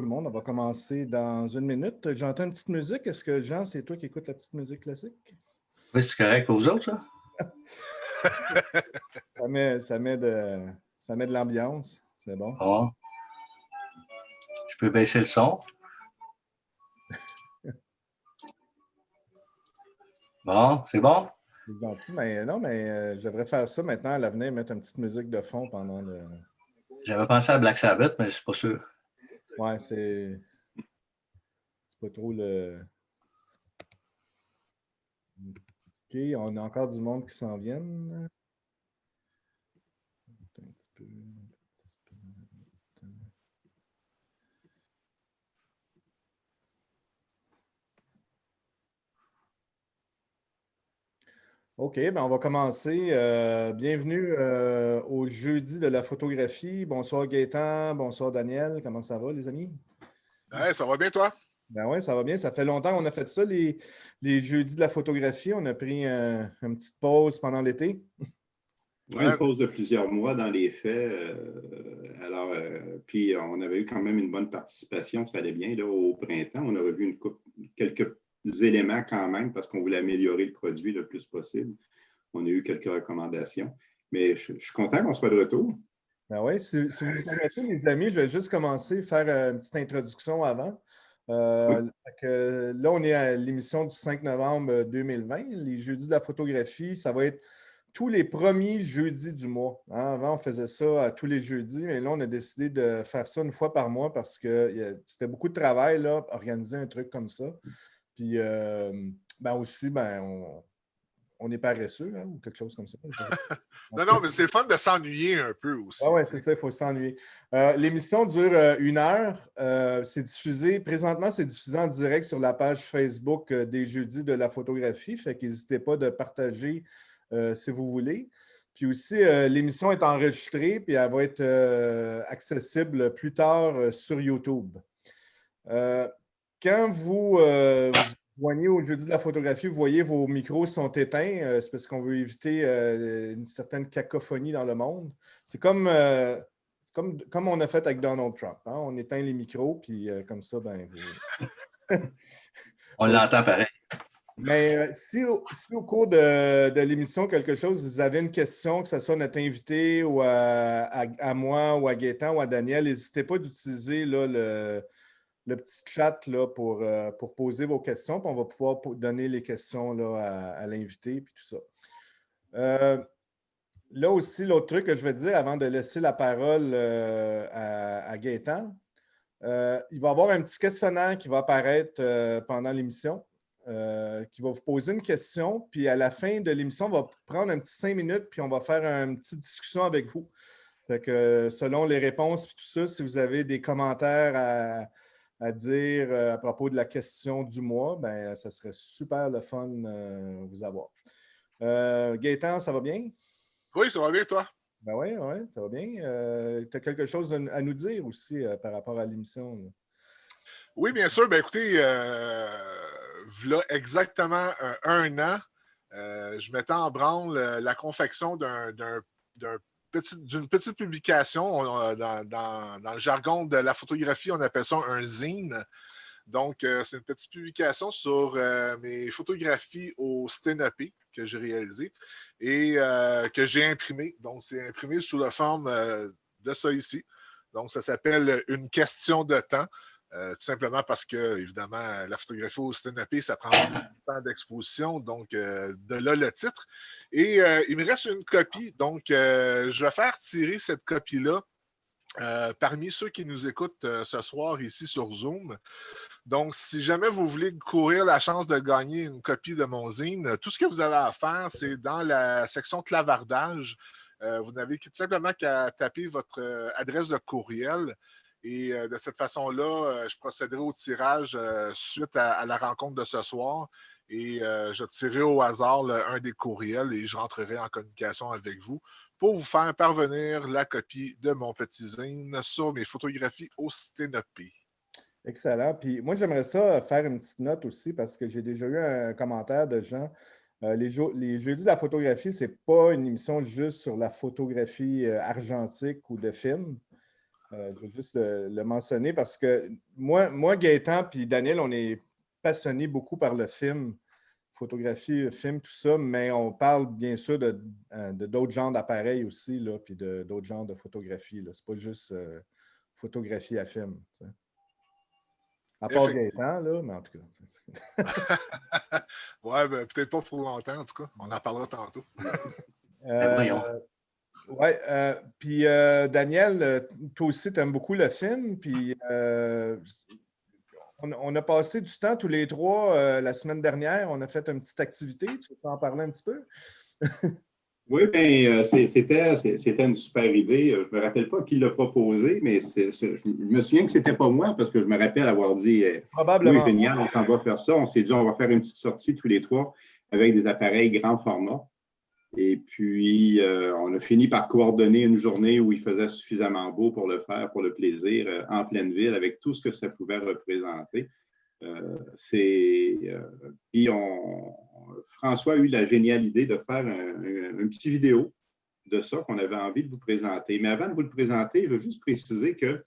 Tout le monde, on va commencer dans une minute. J'entends une petite musique. Est-ce que, Jean, c'est toi qui écoutes la petite musique classique? Oui, c'est correct pour vous autres, ça? Ça met de l'ambiance. C'est bon. Bon. Je peux baisser le son. Bon, c'est bon? C'est gentil, mais non, mais je devrais faire ça maintenant à l'avenir, mettre une petite musique de fond pendant le. J'avais pensé à Black Sabbath, mais je suis pas sûr. Ouais, c'est pas trop le. OK, on a encore du monde qui s'en viennent. Un petit peu. OK, ben on va commencer. Bienvenue au jeudi de la photographie. Bonsoir Gaétan, bonsoir Daniel. Comment ça va, les amis? Ouais, ça va bien, toi? Ben oui, ça va bien. Ça fait longtemps qu'on a fait ça, les jeudis de la photographie. On a pris une petite pause pendant l'été. Oui, une pause de plusieurs mois dans les faits. Puis on avait eu quand même une bonne participation, ça allait bien. Là, au printemps, on a revu quelques éléments quand même parce qu'on voulait améliorer le produit le plus possible. On a eu quelques recommandations. Mais je suis content qu'on soit de retour. Ben oui, si vous me permettez, les amis, je vais juste commencer, faire une petite introduction avant. Oui. Là, on est à l'émission du 5 novembre 2020. Les jeudis de la photographie, ça va être tous les premiers jeudis du mois. Hein? Avant, on faisait ça tous les jeudis, mais là, on a décidé de faire ça une fois par mois parce que c'était beaucoup de travail, là, organiser un truc comme ça. Puis, aussi, on est paresseux, hein, ou quelque chose comme ça. Non, mais c'est fun de s'ennuyer un peu aussi. Oui, c'est ça, il faut s'ennuyer. L'émission dure 1 heure. Présentement, c'est diffusé en direct sur la page Facebook des Jeudis de la photographie. Fait qu'hésitez pas de partager si vous voulez. Puis aussi, l'émission est enregistrée, puis elle va être accessible plus tard sur YouTube. Quand vous joignez au jeudi de la photographie, vous voyez vos micros sont éteints. C'est parce qu'on veut éviter une certaine cacophonie dans le monde. C'est comme on a fait avec Donald Trump. Hein? On éteint les micros, puis comme ça, vous... On l'entend pareil. Mais si au cours de l'émission, quelque chose, vous avez une question, que ce soit notre invité ou à moi ou à Gaétan ou à Daniel, n'hésitez pas d'utiliser là, le petit chat là, pour poser vos questions, puis on va pouvoir donner les questions là, à l'invité, puis tout ça. Là aussi, l'autre truc que je vais dire avant de laisser la parole à Gaétan, il va y avoir un petit questionnaire qui va apparaître pendant l'émission, qui va vous poser une question, puis à la fin de l'émission, on va prendre un petit 5 minutes, puis on va faire une petite discussion avec vous. Fait que selon les réponses et tout ça, si vous avez des commentaires à dire à propos de la question du mois, ben ça serait super le fun vous avoir. Gaétan, ça va bien? Oui, ça va bien, toi? Ben oui, ça va bien. Tu as quelque chose à nous dire aussi par rapport à l'émission? Là? Oui, bien sûr. Ben écoutez, voilà exactement un an, je mettais en branle la confection d'une petite publication. Dans le jargon de la photographie, on appelle ça un zine. Donc, c'est une petite publication sur mes photographies au Stenopé que j'ai réalisées et que j'ai imprimé. Donc, c'est imprimé sous la forme de ça ici. Donc, ça s'appelle Une question de temps. Tout simplement parce que, évidemment, la photographie au Stenopé, ça prend beaucoup de temps d'exposition. Donc, de là le titre. Et il me reste une copie. Donc, je vais faire tirer cette copie-là parmi ceux qui nous écoutent ce soir ici sur Zoom. Donc, si jamais vous voulez courir la chance de gagner une copie de mon zine, tout ce que vous avez à faire, c'est dans la section clavardage. Vous n'avez tout simplement qu'à taper votre adresse de courriel. Et de cette façon-là, je procéderai au tirage suite à la rencontre de ce soir. Et je tirerai au hasard un des courriels et je rentrerai en communication avec vous pour vous faire parvenir la copie de mon petit zine sur mes photographies au Stenopé. Excellent. Puis moi, j'aimerais ça faire une petite note aussi parce que j'ai déjà eu un commentaire de gens. Les Jeudis de la photographie, c'est pas une émission juste sur la photographie argentique ou de film. Je veux juste le mentionner parce que moi Gaétan puis Daniel, on est passionnés beaucoup par le film, photographie, film, tout ça, mais on parle bien sûr de d'autres genres d'appareils aussi, là, puis d'autres genres de photographie. Ce n'est pas juste photographie à film. T'sais. À part Gaétan, là, mais en tout cas. Ouais, ben, peut-être pas pour longtemps, en tout cas. On en parlera tantôt. Oui, puis Daniel, toi aussi, tu aimes beaucoup le film, puis on a passé du temps tous les trois la semaine dernière, on a fait une petite activité, tu veux en parler un petit peu? Oui, bien, c'était une super idée. Je ne me rappelle pas qui l'a proposé, mais je me souviens que ce n'était pas moi parce que je me rappelle avoir dit probablement. Oui, génial, on s'en va faire ça. On s'est dit on va faire une petite sortie tous les trois avec des appareils grand format. Et puis, on a fini par coordonner une journée où il faisait suffisamment beau pour le faire, pour le plaisir, en pleine ville, avec tout ce que ça pouvait représenter. Puis François a eu la géniale idée de faire un petit vidéo de ça qu'on avait envie de vous présenter. Mais avant de vous le présenter, je veux juste préciser que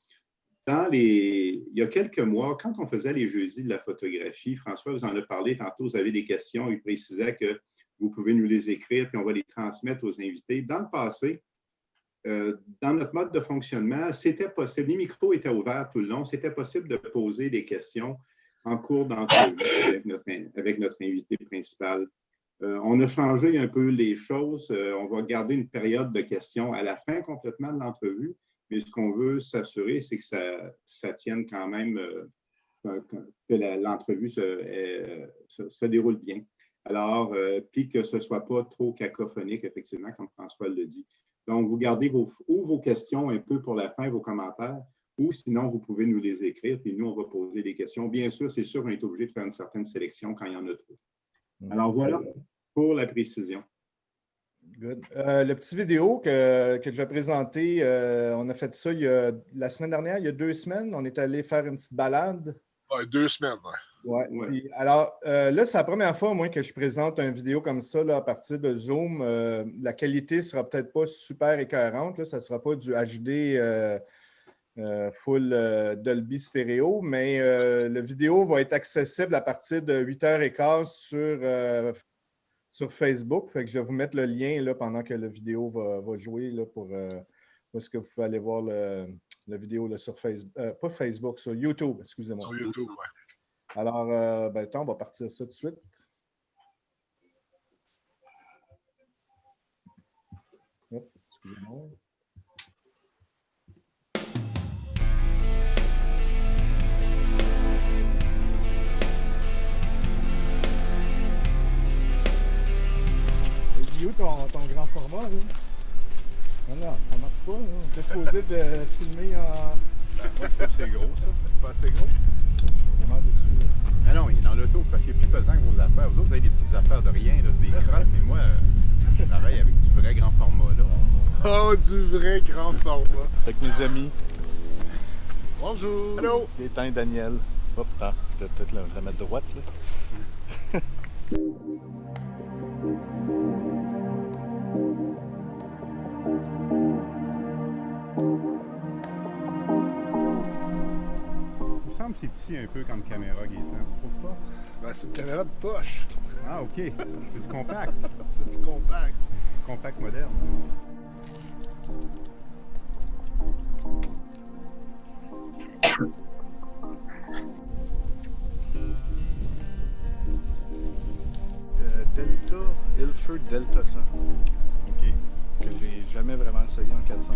il y a quelques mois, quand on faisait les jeudis de la photographie, François vous en a parlé tantôt, vous avez des questions, il précisait que vous pouvez nous les écrire puis on va les transmettre aux invités. Dans le passé, dans notre mode de fonctionnement, c'était possible, les micros étaient ouverts tout le long, c'était possible de poser des questions en cours d'entrevue avec notre invité principal. On a changé un peu les choses. On va garder une période de questions à la fin complètement de l'entrevue, mais ce qu'on veut s'assurer, c'est que ça tienne quand même, que l'entrevue se déroule bien. Alors, puis que ce ne soit pas trop cacophonique, effectivement, comme François le dit. Donc, vous gardez vos questions un peu pour la fin, vos commentaires, ou sinon, vous pouvez nous les écrire, puis nous, on va poser des questions. Bien sûr, c'est sûr, on est obligé de faire une certaine sélection quand il y en a trop. Alors, voilà pour la précision. Good. Le petit vidéo que je vais présenter, on a fait ça la semaine dernière, il y a 2 semaines. On est allé faire une petite balade. Ouais, 2 semaines, ouais. Ouais. Puis, alors, là, c'est la première fois, moi, que je présente une vidéo comme ça là, à partir de Zoom. La qualité ne sera peut-être pas super écœurante. Là, ça ne sera pas du HD full Dolby stéréo, mais la vidéo va être accessible à partir de 8h15 sur Facebook. Fait que je vais vous mettre le lien là, pendant que la vidéo va jouer là, pour ce que vous pouvez aller voir la vidéo là, sur Facebook. Pas Facebook, sur YouTube, excusez-moi. Sur YouTube, oui. Alors, on va partir ça tout de suite. Hop, excusez-moi. Où ton grand format, là? Non, ça marche pas. Là. On était supposé de filmer en... Moi, je trouve que c'est gros, ça. C'est pas assez gros. Je suis vraiment déçu. Ah non, il est dans l'auto parce qu'il est plus pesant que vos affaires. Vous autres, vous avez des petites affaires de rien, là, c'est des crottes, mais moi, je travaille avec du vrai grand format, là. Oh, du vrai grand format. Avec mes amis. Bonjour. Allô. Gaétan et Daniel. Hop, je vais peut-être la mettre droite, là. Il me semble que c'est petit un peu comme caméra, Gaétan, tu trouves pas? Ben, c'est une caméra de poche. Ah, OK. C'est du compact. C'est du compact. Compact moderne. Delta Ilford Delta 100. OK. Que j'ai jamais vraiment essayé en 400.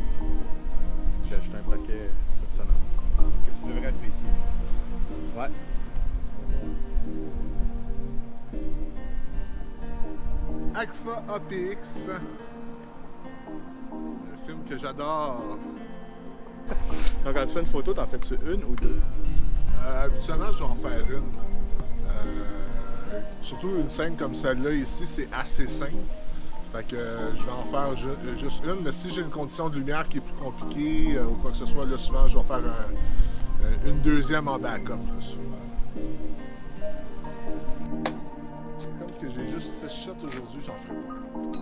J'ai acheté un paquet cette semaine. Que tu devrais apprécier. Ouais. Agfa APX. Le film que j'adore. Donc, quand tu fais une photo, t'en fais-tu une ou deux? Habituellement, je vais en faire une. Surtout une scène comme celle-là ici, c'est assez simple. Fait que je vais en faire juste une. Mais si j'ai une condition de lumière qui est plus compliquée ou quoi que ce soit, là, souvent, je vais faire une deuxième en backup. Là, souvent. Comme que j'ai juste 6 shots aujourd'hui, j'en ferai pas.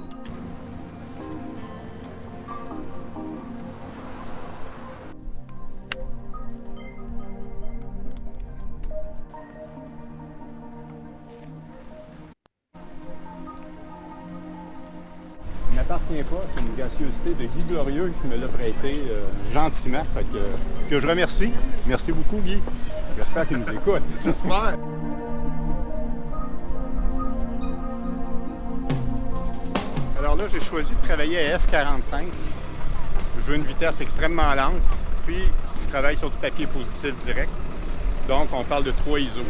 m'appartient pas. C'est une gracieuseté de Guy Glorieux qui me l'a prêté gentiment. Fait que je remercie. Merci beaucoup, Guy. J'espère qu'il nous écoute. J'espère. Alors là, j'ai choisi de travailler à F45. Je veux une vitesse extrêmement lente. Puis, je travaille sur du papier positif direct. Donc, on parle de 3 ISO.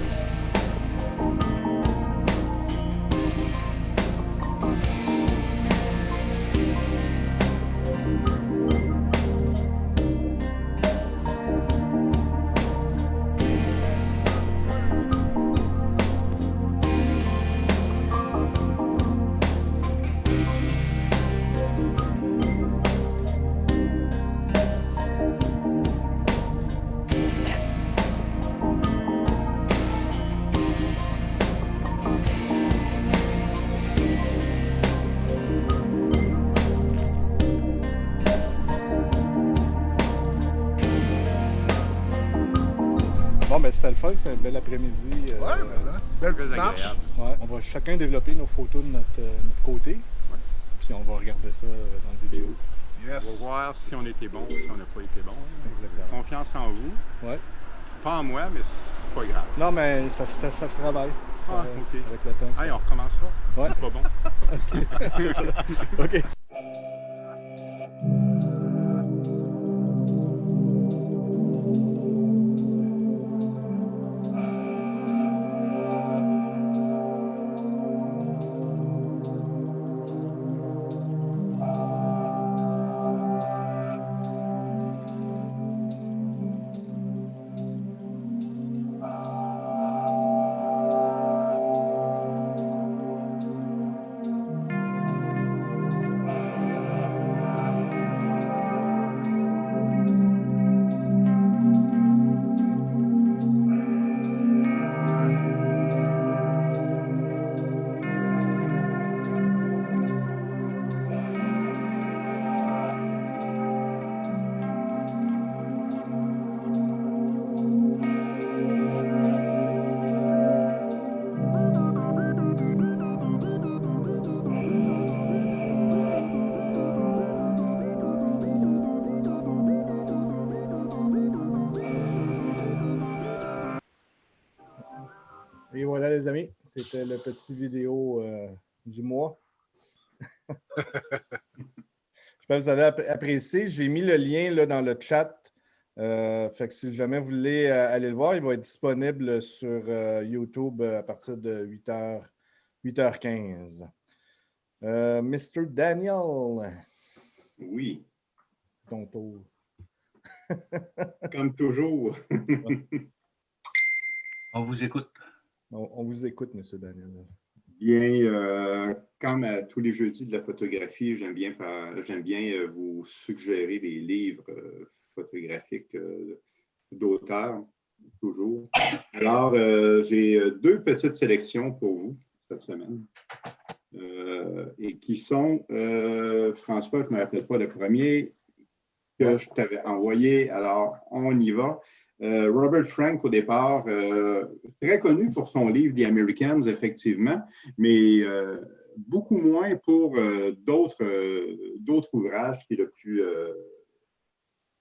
Bon, ben c'était le fun, c'est un bel après-midi. Ouais, mais ça. Belle petite Très marche. agréable. Ouais, on va chacun développer nos photos de notre côté. Puis on va regarder ça dans la vidéo. On va Yes. voir si on était bon ou si on n'a pas été bon. Exactement. Confiance en vous. Ouais. Pas en moi, mais c'est pas grave. Non, mais ça se travaille. Ah, ok. Avec le temps. Allez, on recommencera. Ouais. C'est pas bon. C'est ça. OK. Et voilà, les amis, c'était le petit vidéo du mois. J'espère que vous avez apprécié. J'ai mis le lien là, dans le chat. Fait que si jamais vous voulez aller le voir, il va être disponible sur YouTube à partir de 8h15. Mr. Daniel, Oui, c'est ton tour. comme toujours. On vous écoute. On vous écoute, M. Daniel. Bien, comme à tous les jeudis de la photographie, j'aime bien vous suggérer des livres photographiques d'auteurs, toujours. Alors, j'ai 2 petites sélections pour vous cette semaine. Et qui sont, François, je ne me rappelle pas le premier que je t'avais envoyé. Alors, on y va. Robert Frank, au départ, très connu pour son livre The Americans, effectivement, mais beaucoup moins pour d'autres ouvrages qu'il a pu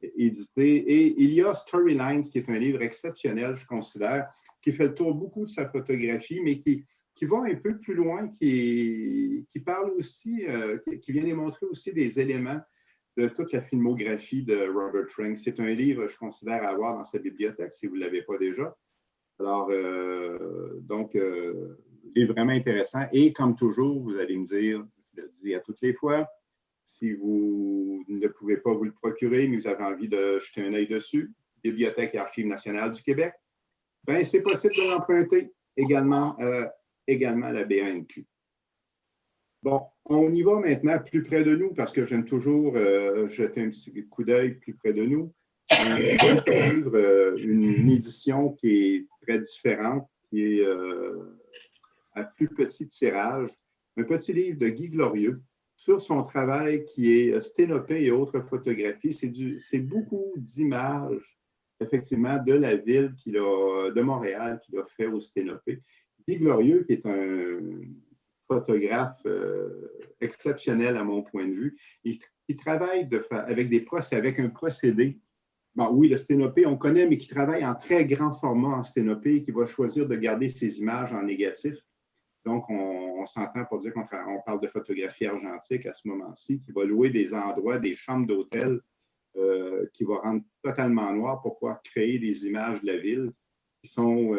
éditer. Et il y a Storylines, qui est un livre exceptionnel, je considère, qui fait le tour beaucoup de sa photographie, mais qui va un peu plus loin, qui parle aussi, qui vient démontrer aussi des éléments de toute la filmographie de Robert Frank. C'est un livre, je considère, à avoir dans sa bibliothèque, si vous ne l'avez pas déjà. Alors, donc, il est vraiment intéressant. Et comme toujours, vous allez me dire, je le dis à toutes les fois, si vous ne pouvez pas vous le procurer, mais vous avez envie de jeter un œil dessus, Bibliothèque et Archives nationales du Québec, bien, c'est possible de l'emprunter également à la BANQ. Bon, on y va maintenant plus près de nous parce que j'aime toujours jeter un petit coup d'œil plus près de nous. Un livre, une édition qui est très différente, qui est à plus petit tirage. Un petit livre de Guy Glorieux sur son travail qui est sténopée et autres photographies. C'est beaucoup d'images, effectivement, de la ville de Montréal qu'il a fait au sténopé. Guy Glorieux, qui est photographe exceptionnel à mon point de vue. Il travaille avec un procédé. Bon, oui, le sténopé, on connaît, mais qui travaille en très grand format en sténopé, qui va choisir de garder ses images en négatif. Donc, on s'entend pour dire qu'on parle de photographie argentique à ce moment-ci, qui va louer des endroits, des chambres d'hôtel, qui va rendre totalement noir pour pouvoir créer des images de la ville qui sont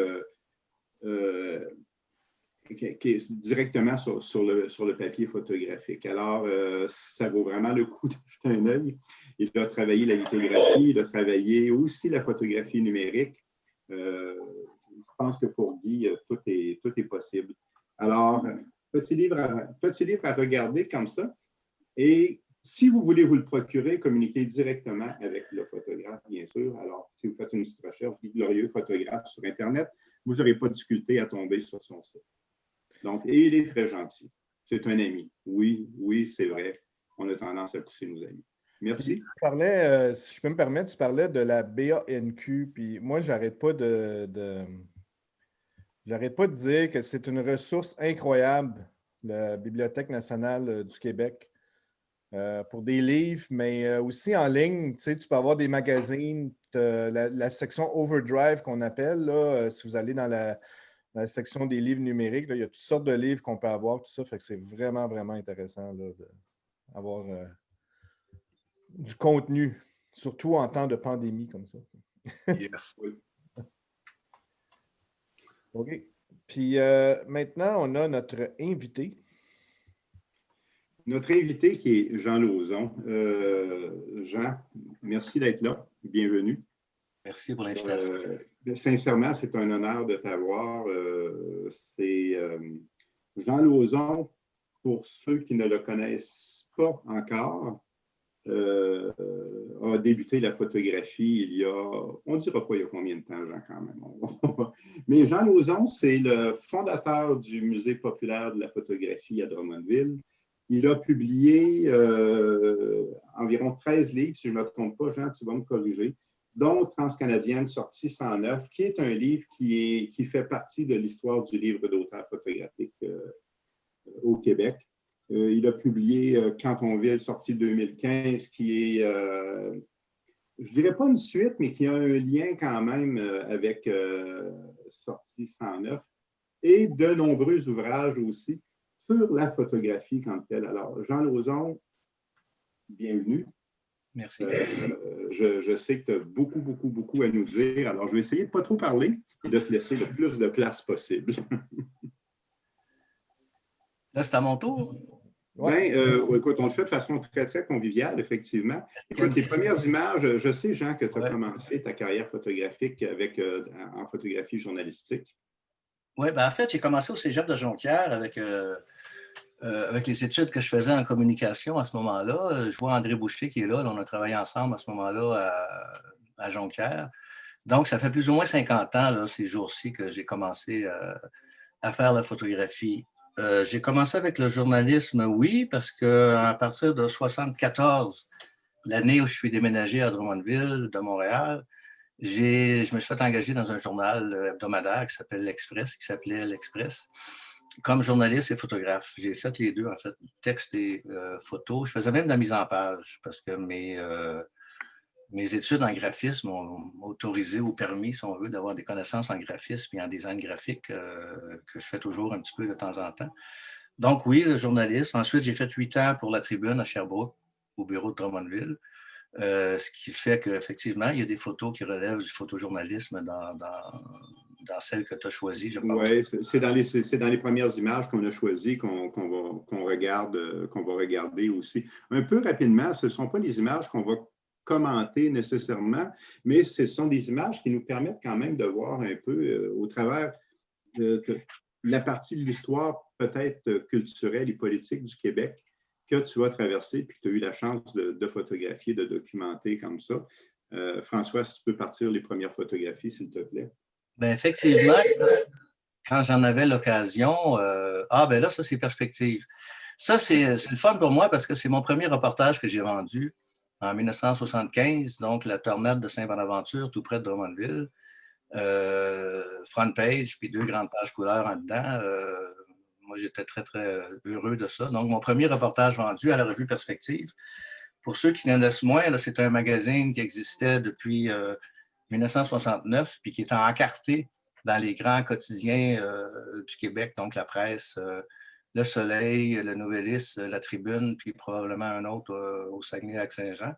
directement sur le papier photographique. Alors, ça vaut vraiment le coup de jeter un œil. Il a travaillé la lithographie, il a travaillé aussi la photographie numérique. Je pense que pour Guy, tout est possible. Alors, petit livre à regarder comme ça. Et si vous voulez vous le procurer, communiquez directement avec le photographe, bien sûr. Alors, si vous faites une petite recherche, Guy Glorieux, photographe sur Internet, vous n'aurez pas de difficulté à tomber sur son site. Donc, et il est très gentil. C'est un ami. Oui, c'est vrai. On a tendance à pousser nos amis. Merci. Tu parlais, si je peux me permettre, tu parlais de la BANQ, puis moi, j'arrête pas de dire que c'est une ressource incroyable, la Bibliothèque nationale du Québec, pour des livres, mais aussi en ligne. Tu sais, tu peux avoir des magazines, la section Overdrive qu'on appelle, là, si vous allez dans la section des livres numériques, là, il y a toutes sortes de livres qu'on peut avoir, tout ça, fait que c'est vraiment, vraiment intéressant d'avoir du contenu, surtout en temps de pandémie comme ça. Yes. OK. Puis maintenant, on a notre invité. Notre invité qui est Jean Lauzon. Jean, merci d'être là. Bienvenue. Merci pour l'invitation. Sincèrement, c'est un honneur de t'avoir. C'est Jean Lauzon, pour ceux qui ne le connaissent pas encore, a débuté la photographie il y a, on ne dira pas il y a combien de temps, Jean, quand même. Mais Jean Lauzon, c'est le fondateur du Musée populaire de la photographie à Drummondville. Il a publié environ 13 livres, si je ne me trompe pas, Jean, tu vas me corriger, dont Transcanadienne, sortie 109, qui est un livre qui fait partie de l'histoire du livre d'auteur photographique au Québec. Il a publié Cantonville, sortie 2015, qui est, je ne dirais pas une suite, mais qui a un lien quand même avec sortie 109, et de nombreux ouvrages aussi sur la photographie comme telle. Alors, Jean Lauzon, bienvenue. Merci. Je sais que tu as beaucoup à nous dire. Alors, je vais essayer de ne pas trop parler et de te laisser le plus de place possible. Là, c'est à mon tour. Ouais. Écoute, on le fait de façon très conviviale, effectivement. Écoute, les premières images, je sais, Jean, que tu as commencé ta carrière photographique en photographie journalistique. Oui, en fait, j'ai commencé au Cégep de Jonquière avec les études que je faisais en communication à ce moment-là. Je vois André Boucher qui est là. On a travaillé ensemble à ce moment-là à Jonquière. Donc, ça fait plus ou moins 50 ans, là, ces jours-ci, que j'ai commencé à faire la photographie. J'ai commencé avec le journalisme, oui, parce qu'à partir de 1974, l'année où je suis déménagé à Drummondville, de Montréal, je me suis fait engager dans un journal hebdomadaire qui s'appelait l'Express, comme journaliste et photographe. J'ai fait les deux, en fait, texte et photo. Je faisais même de la mise en page parce que mes études en graphisme m'ont autorisé ou permis, si on veut, d'avoir des connaissances en graphisme et en design graphique que je fais toujours un petit peu de temps en temps. Donc oui, le journaliste. Ensuite, j'ai fait 8 ans pour La Tribune à Sherbrooke, au bureau de Drummondville. Ce qui fait qu'effectivement, il y a des photos qui relèvent du photojournalisme dans celles que tu as choisies, je pense. Oui, c'est dans les premières images qu'on a choisies qu'on va regarder aussi. Un peu rapidement, ce ne sont pas les images qu'on va commenter nécessairement, mais ce sont des images qui nous permettent quand même de voir un peu au travers de la partie de l'histoire peut-être culturelle et politique du Québec que tu as traversé puis que tu as eu la chance de photographier, de documenter comme ça. François, si tu peux partir les premières photographies, s'il te plaît. Bien, effectivement, quand j'en avais l'occasion, là, ça, c'est perspective. Ça, c'est le fun pour moi parce que c'est mon premier reportage que j'ai vendu en 1975, donc la tornade de Saint-Bonaventure, tout près de Drummondville. Front page, puis 2 grandes pages couleurs en dedans. moi, j'étais très, très heureux de ça. Donc, mon premier reportage vendu à la revue Perspective. Pour ceux qui connaissent moins, là, c'est un magazine qui existait depuis 1969, puis qui est encarté dans les grands quotidiens du Québec, donc la presse, Le Soleil, Le Nouvelliste, La Tribune, puis probablement un autre au Saguenay-Lac-Saint-Jean.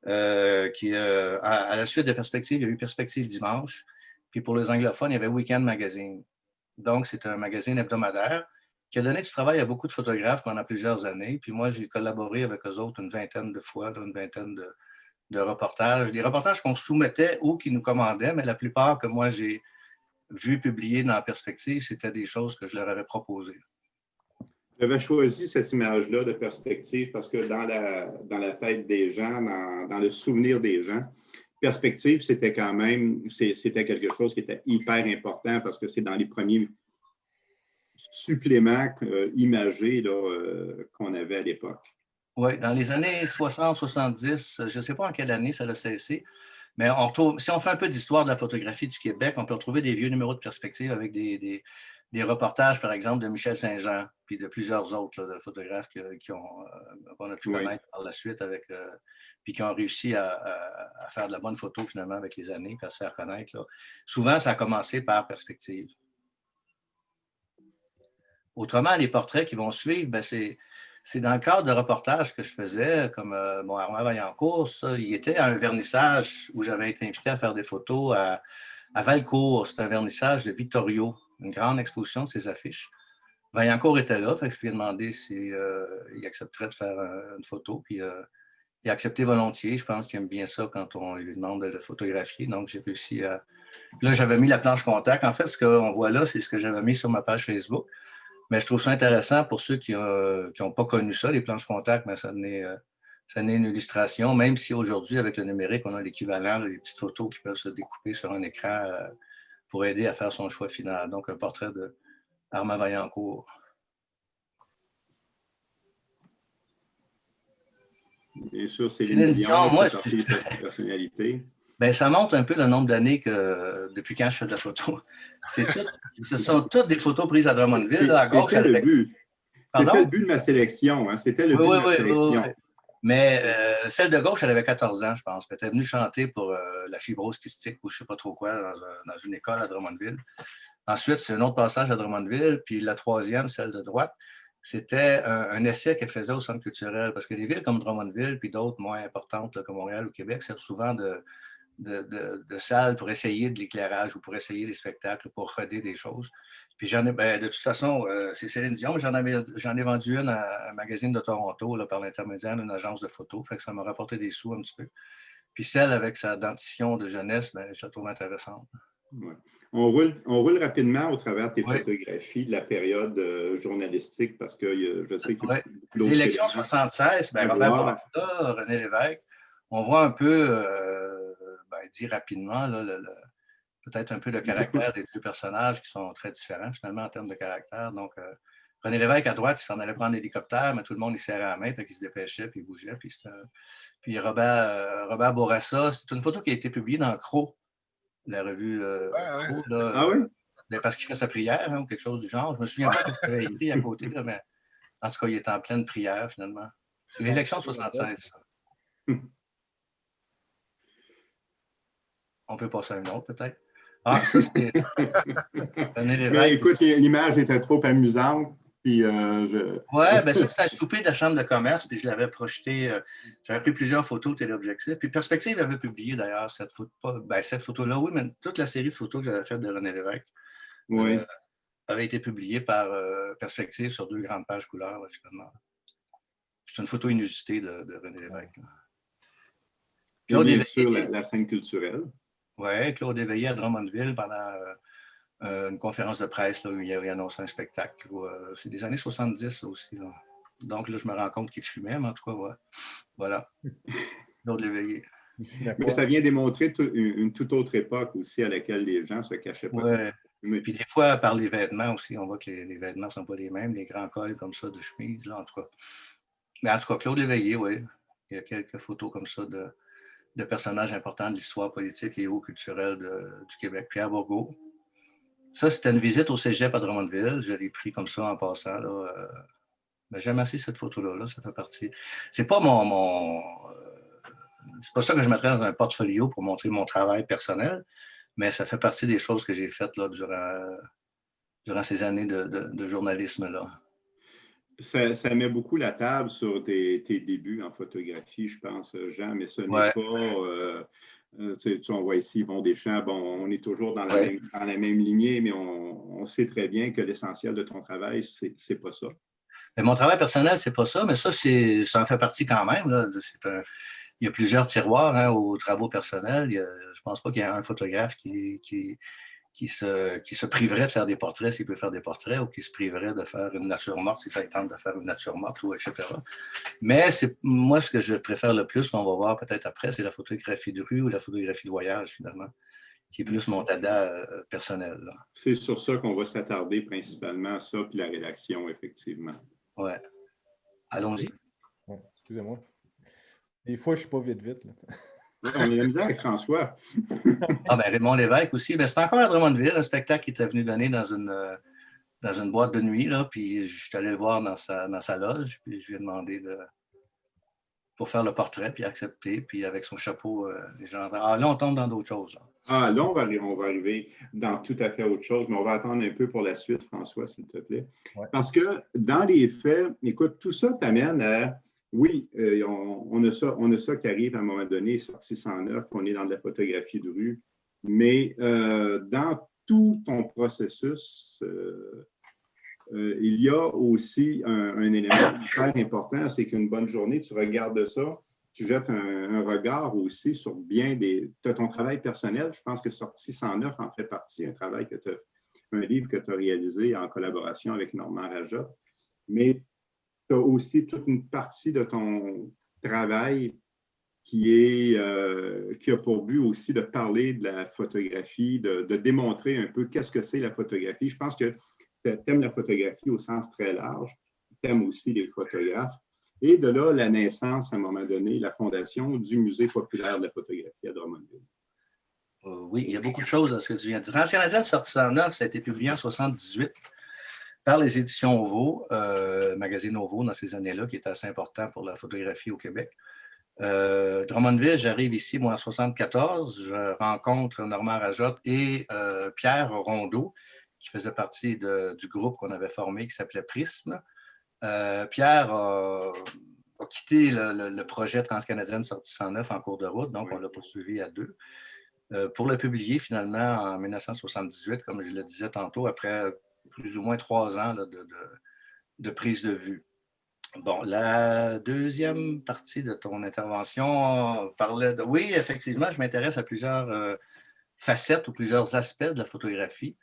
À la suite de Perspective, il y a eu Perspective Dimanche. Puis pour les anglophones, il y avait Weekend Magazine. Donc, c'est un magazine hebdomadaire qui a donné du travail à beaucoup de photographes pendant plusieurs années. Puis moi, j'ai collaboré avec eux autres une vingtaine de fois, une vingtaine de reportages. Des reportages qu'on soumettait ou qui nous commandaient, mais la plupart que moi, j'ai vu publier dans Perspective, c'était des choses que je leur avais proposées. J'avais choisi cette image-là de Perspective parce que dans la tête des gens, dans le souvenir des gens, Perspective, c'était quand même, c'était quelque chose qui était hyper important parce que c'est dans les premiers suppléments imagés qu'on avait à l'époque. Oui, dans les années 60, 70, je ne sais pas en quelle année ça a cessé, mais si on fait un peu d'histoire de la photographie du Québec, on peut retrouver des vieux numéros de Perspective avec des reportages, par exemple, de Michel Saint-Jean, puis de plusieurs autres là, de photographes qu'on a pu connaître par la suite, puis qui ont réussi à faire de la bonne photo, finalement, avec les années, puis à se faire connaître. Là. Souvent, ça a commencé par Perspective. Autrement, les portraits qui vont suivre, ben, c'est dans le cadre de reportages que je faisais, comme Armand Vaillancourt, il était à un vernissage où j'avais été invité à faire des photos à Valcourt. C'est un vernissage de Vittorio, une grande exposition de ses affiches. Vaillancourt était là, fait que je lui ai demandé s'il accepterait de faire une photo, puis il a accepté volontiers. Je pense qu'il aime bien ça quand on lui demande de le photographier, donc j'ai réussi à... Là, j'avais mis la planche contact. En fait, ce qu'on voit là, c'est ce que j'avais mis sur ma page Facebook. Mais je trouve ça intéressant pour ceux qui n'ont pas connu ça, les planches contact, mais ça n'est une illustration, même si aujourd'hui, avec le numérique, on a l'équivalent, les petites photos qui peuvent se découper sur un écran pour aider à faire son choix final. Donc, un portrait de Armand Vaillancourt. Bien sûr, Céline Dion, moi, personnalité. Ben, ça montre un peu le nombre d'années depuis quand je fais de la photo. Ce sont toutes des photos prises à Drummondville. Là, à gauche, c'était le but. C'était le but de ma sélection. Hein? C'était le but de ma sélection. Oui. Mais celle de gauche, elle avait 14 ans, je pense. Elle était venue chanter pour la fibrose kystique ou je ne sais pas trop quoi dans une école à Drummondville. Ensuite, c'est un autre passage à Drummondville. Puis la troisième, celle de droite, c'était un essai qu'elle faisait au Centre culturel. Parce que les villes comme Drummondville, puis d'autres moins importantes là, comme Montréal ou Québec, servent souvent de salles pour essayer de l'éclairage ou pour essayer des spectacles, pour roder des choses. Puis de toute façon, c'est Céline Dion, mais j'en ai vendu une à un magazine de Toronto là, par l'intermédiaire d'une agence de photos, fait que ça m'a rapporté des sous un petit peu. Puis celle avec sa dentition de jeunesse, je la trouve intéressante. Ouais. On roule rapidement au travers de tes photographies de la période journalistique parce que je sais que... L'élection 76, Robert Bourassa, René Lévesque, on voit un peu... dit rapidement, là, peut-être un peu le caractère des deux personnages qui sont très différents finalement en termes de caractère. Donc, René Lévesque à droite, il s'en allait prendre l'hélicoptère, mais tout le monde il serrait la main, fait qu'il se dépêchait, puis il bougeait. Puis Robert Bourassa, c'est une photo qui a été publiée dans Crow, la revue Crow. Là, ah oui? Parce qu'il fait sa prière ou quelque chose du genre. Je me souviens pas de ce qu'il avait écrit à côté, là, mais en tout cas, il est en pleine prière finalement. C'est l'élection 76, ça. On peut passer à une autre, peut-être. Ah, ça, c'est... Mais écoute, l'image était trop amusante. Puis, Oui, ça, c'était un souper de la Chambre de commerce, puis je l'avais projeté. J'avais pris plusieurs photos téléobjectifs. Puis Perspective avait publié, d'ailleurs, cette photo-là, oui, mais toute la série de photos que j'avais faites de René Lévesque avait été publiée par Perspective sur 2 grandes pages couleurs, là, finalement. C'est une photo inusitée de René Lévesque. Puis, bien sûr, la scène culturelle. Oui, Claude Éveillé à Drummondville pendant une conférence de presse là, où il avait annoncé un spectacle. C'est des années 70 aussi. Là. Donc là, je me rends compte qu'il fumait, mais en tout cas, voilà. Claude Éveillé. Mais ça vient démontrer une toute autre époque aussi à laquelle les gens se cachaient pas. Oui. Puis des fois, par les vêtements aussi, on voit que les vêtements ne sont pas les mêmes, les grands cols comme ça de chemise, là, en tout cas. Mais en tout cas, Claude Éveillé, oui. Il y a quelques photos comme ça de personnages importants de l'histoire politique et ou culturelle du Québec. Pierre Bourgault, Ça, c'était une visite au cégep à Drummondville. Je l'ai pris comme ça en passant. Mais j'aime assez cette photo-là. Là, ça fait partie. C'est pas c'est pas ça que je mettrais dans un portfolio pour montrer mon travail personnel, mais ça fait partie des choses que j'ai faites là, durant ces années de journalisme-là. Ça met beaucoup la table sur tes débuts en photographie, je pense, Jean, mais ce n'est pas... on voit ici Yvon Deschamps, on est toujours dans la même lignée, mais on sait très bien que l'essentiel de ton travail, c'est pas ça. Mais mon travail personnel, c'est pas ça, mais ça en fait partie quand même. Là. Il y a plusieurs tiroirs aux travaux personnels. Je ne pense pas qu'il y ait un photographe qui se priverait de faire des portraits s'il peut faire des portraits ou qui se priverait de faire une nature morte si ça lui tente de faire une nature morte, etc. Mais moi, ce que je préfère le plus, qu'on va voir peut-être après, c'est la photographie de rue ou la photographie de voyage, finalement, qui est plus mon dada personnel. Là. C'est sur ça qu'on va s'attarder principalement, ça, puis la rédaction, effectivement. Oui. Allons-y. Ouais, excusez-moi. Des fois, je ne suis pas vite. Là. On a la misère avec François. Raymond Lévesque aussi. C'est encore à Drummondville, un spectacle qu'il était venu donner dans une boîte de nuit. Là, puis je suis allé le voir dans sa loge. Puis je lui ai demandé pour faire le portrait, puis accepter. Puis avec son chapeau, les gens... là, on tombe dans d'autres choses. Là. Là, on va arriver dans tout à fait autre chose, mais on va attendre un peu pour la suite, François, s'il te plaît. Ouais. Parce que dans les faits, écoute, tout ça t'amène à... Oui, on a ça qui arrive à un moment donné, sorti 109, on est dans de la photographie de rue, mais dans tout ton processus, il y a aussi un élément hyper important, c'est qu'une bonne journée, tu regardes ça, tu jettes un regard aussi sur ton travail personnel. Je pense que sorti 109 en fait partie, un livre que tu as réalisé en collaboration avec Normand Rajot, mais tu as aussi toute une partie de ton travail qui a pour but aussi de parler de la photographie, de démontrer un peu qu'est-ce que c'est la photographie. Je pense que tu aimes la photographie au sens très large, tu aimes aussi les photographes. Et de là, la naissance, à un moment donné, la fondation du Musée populaire de la photographie à Drummondville. Oui, il y a beaucoup de choses à ce que tu viens de dire. Transcanadien sorti en 9, ça a été publié en 1978. Par les éditions OVO, magazine OVO dans ces années-là, qui est assez important pour la photographie au Québec. Drummondville, j'arrive ici, moi, en 1974. Je rencontre Normand Rajot et Pierre Rondeau, qui faisait partie du groupe qu'on avait formé, qui s'appelait Prisme. Pierre a quitté le projet Transcanadienne sortie 109 en cours de route, donc on l'a poursuivi à deux, pour le publier finalement en 1978, comme je le disais tantôt, après plus ou moins 3 ans là, de prise de vue. Bon, la deuxième partie de ton intervention parlait de... Oui, effectivement, je m'intéresse à plusieurs facettes ou plusieurs aspects de la photographie.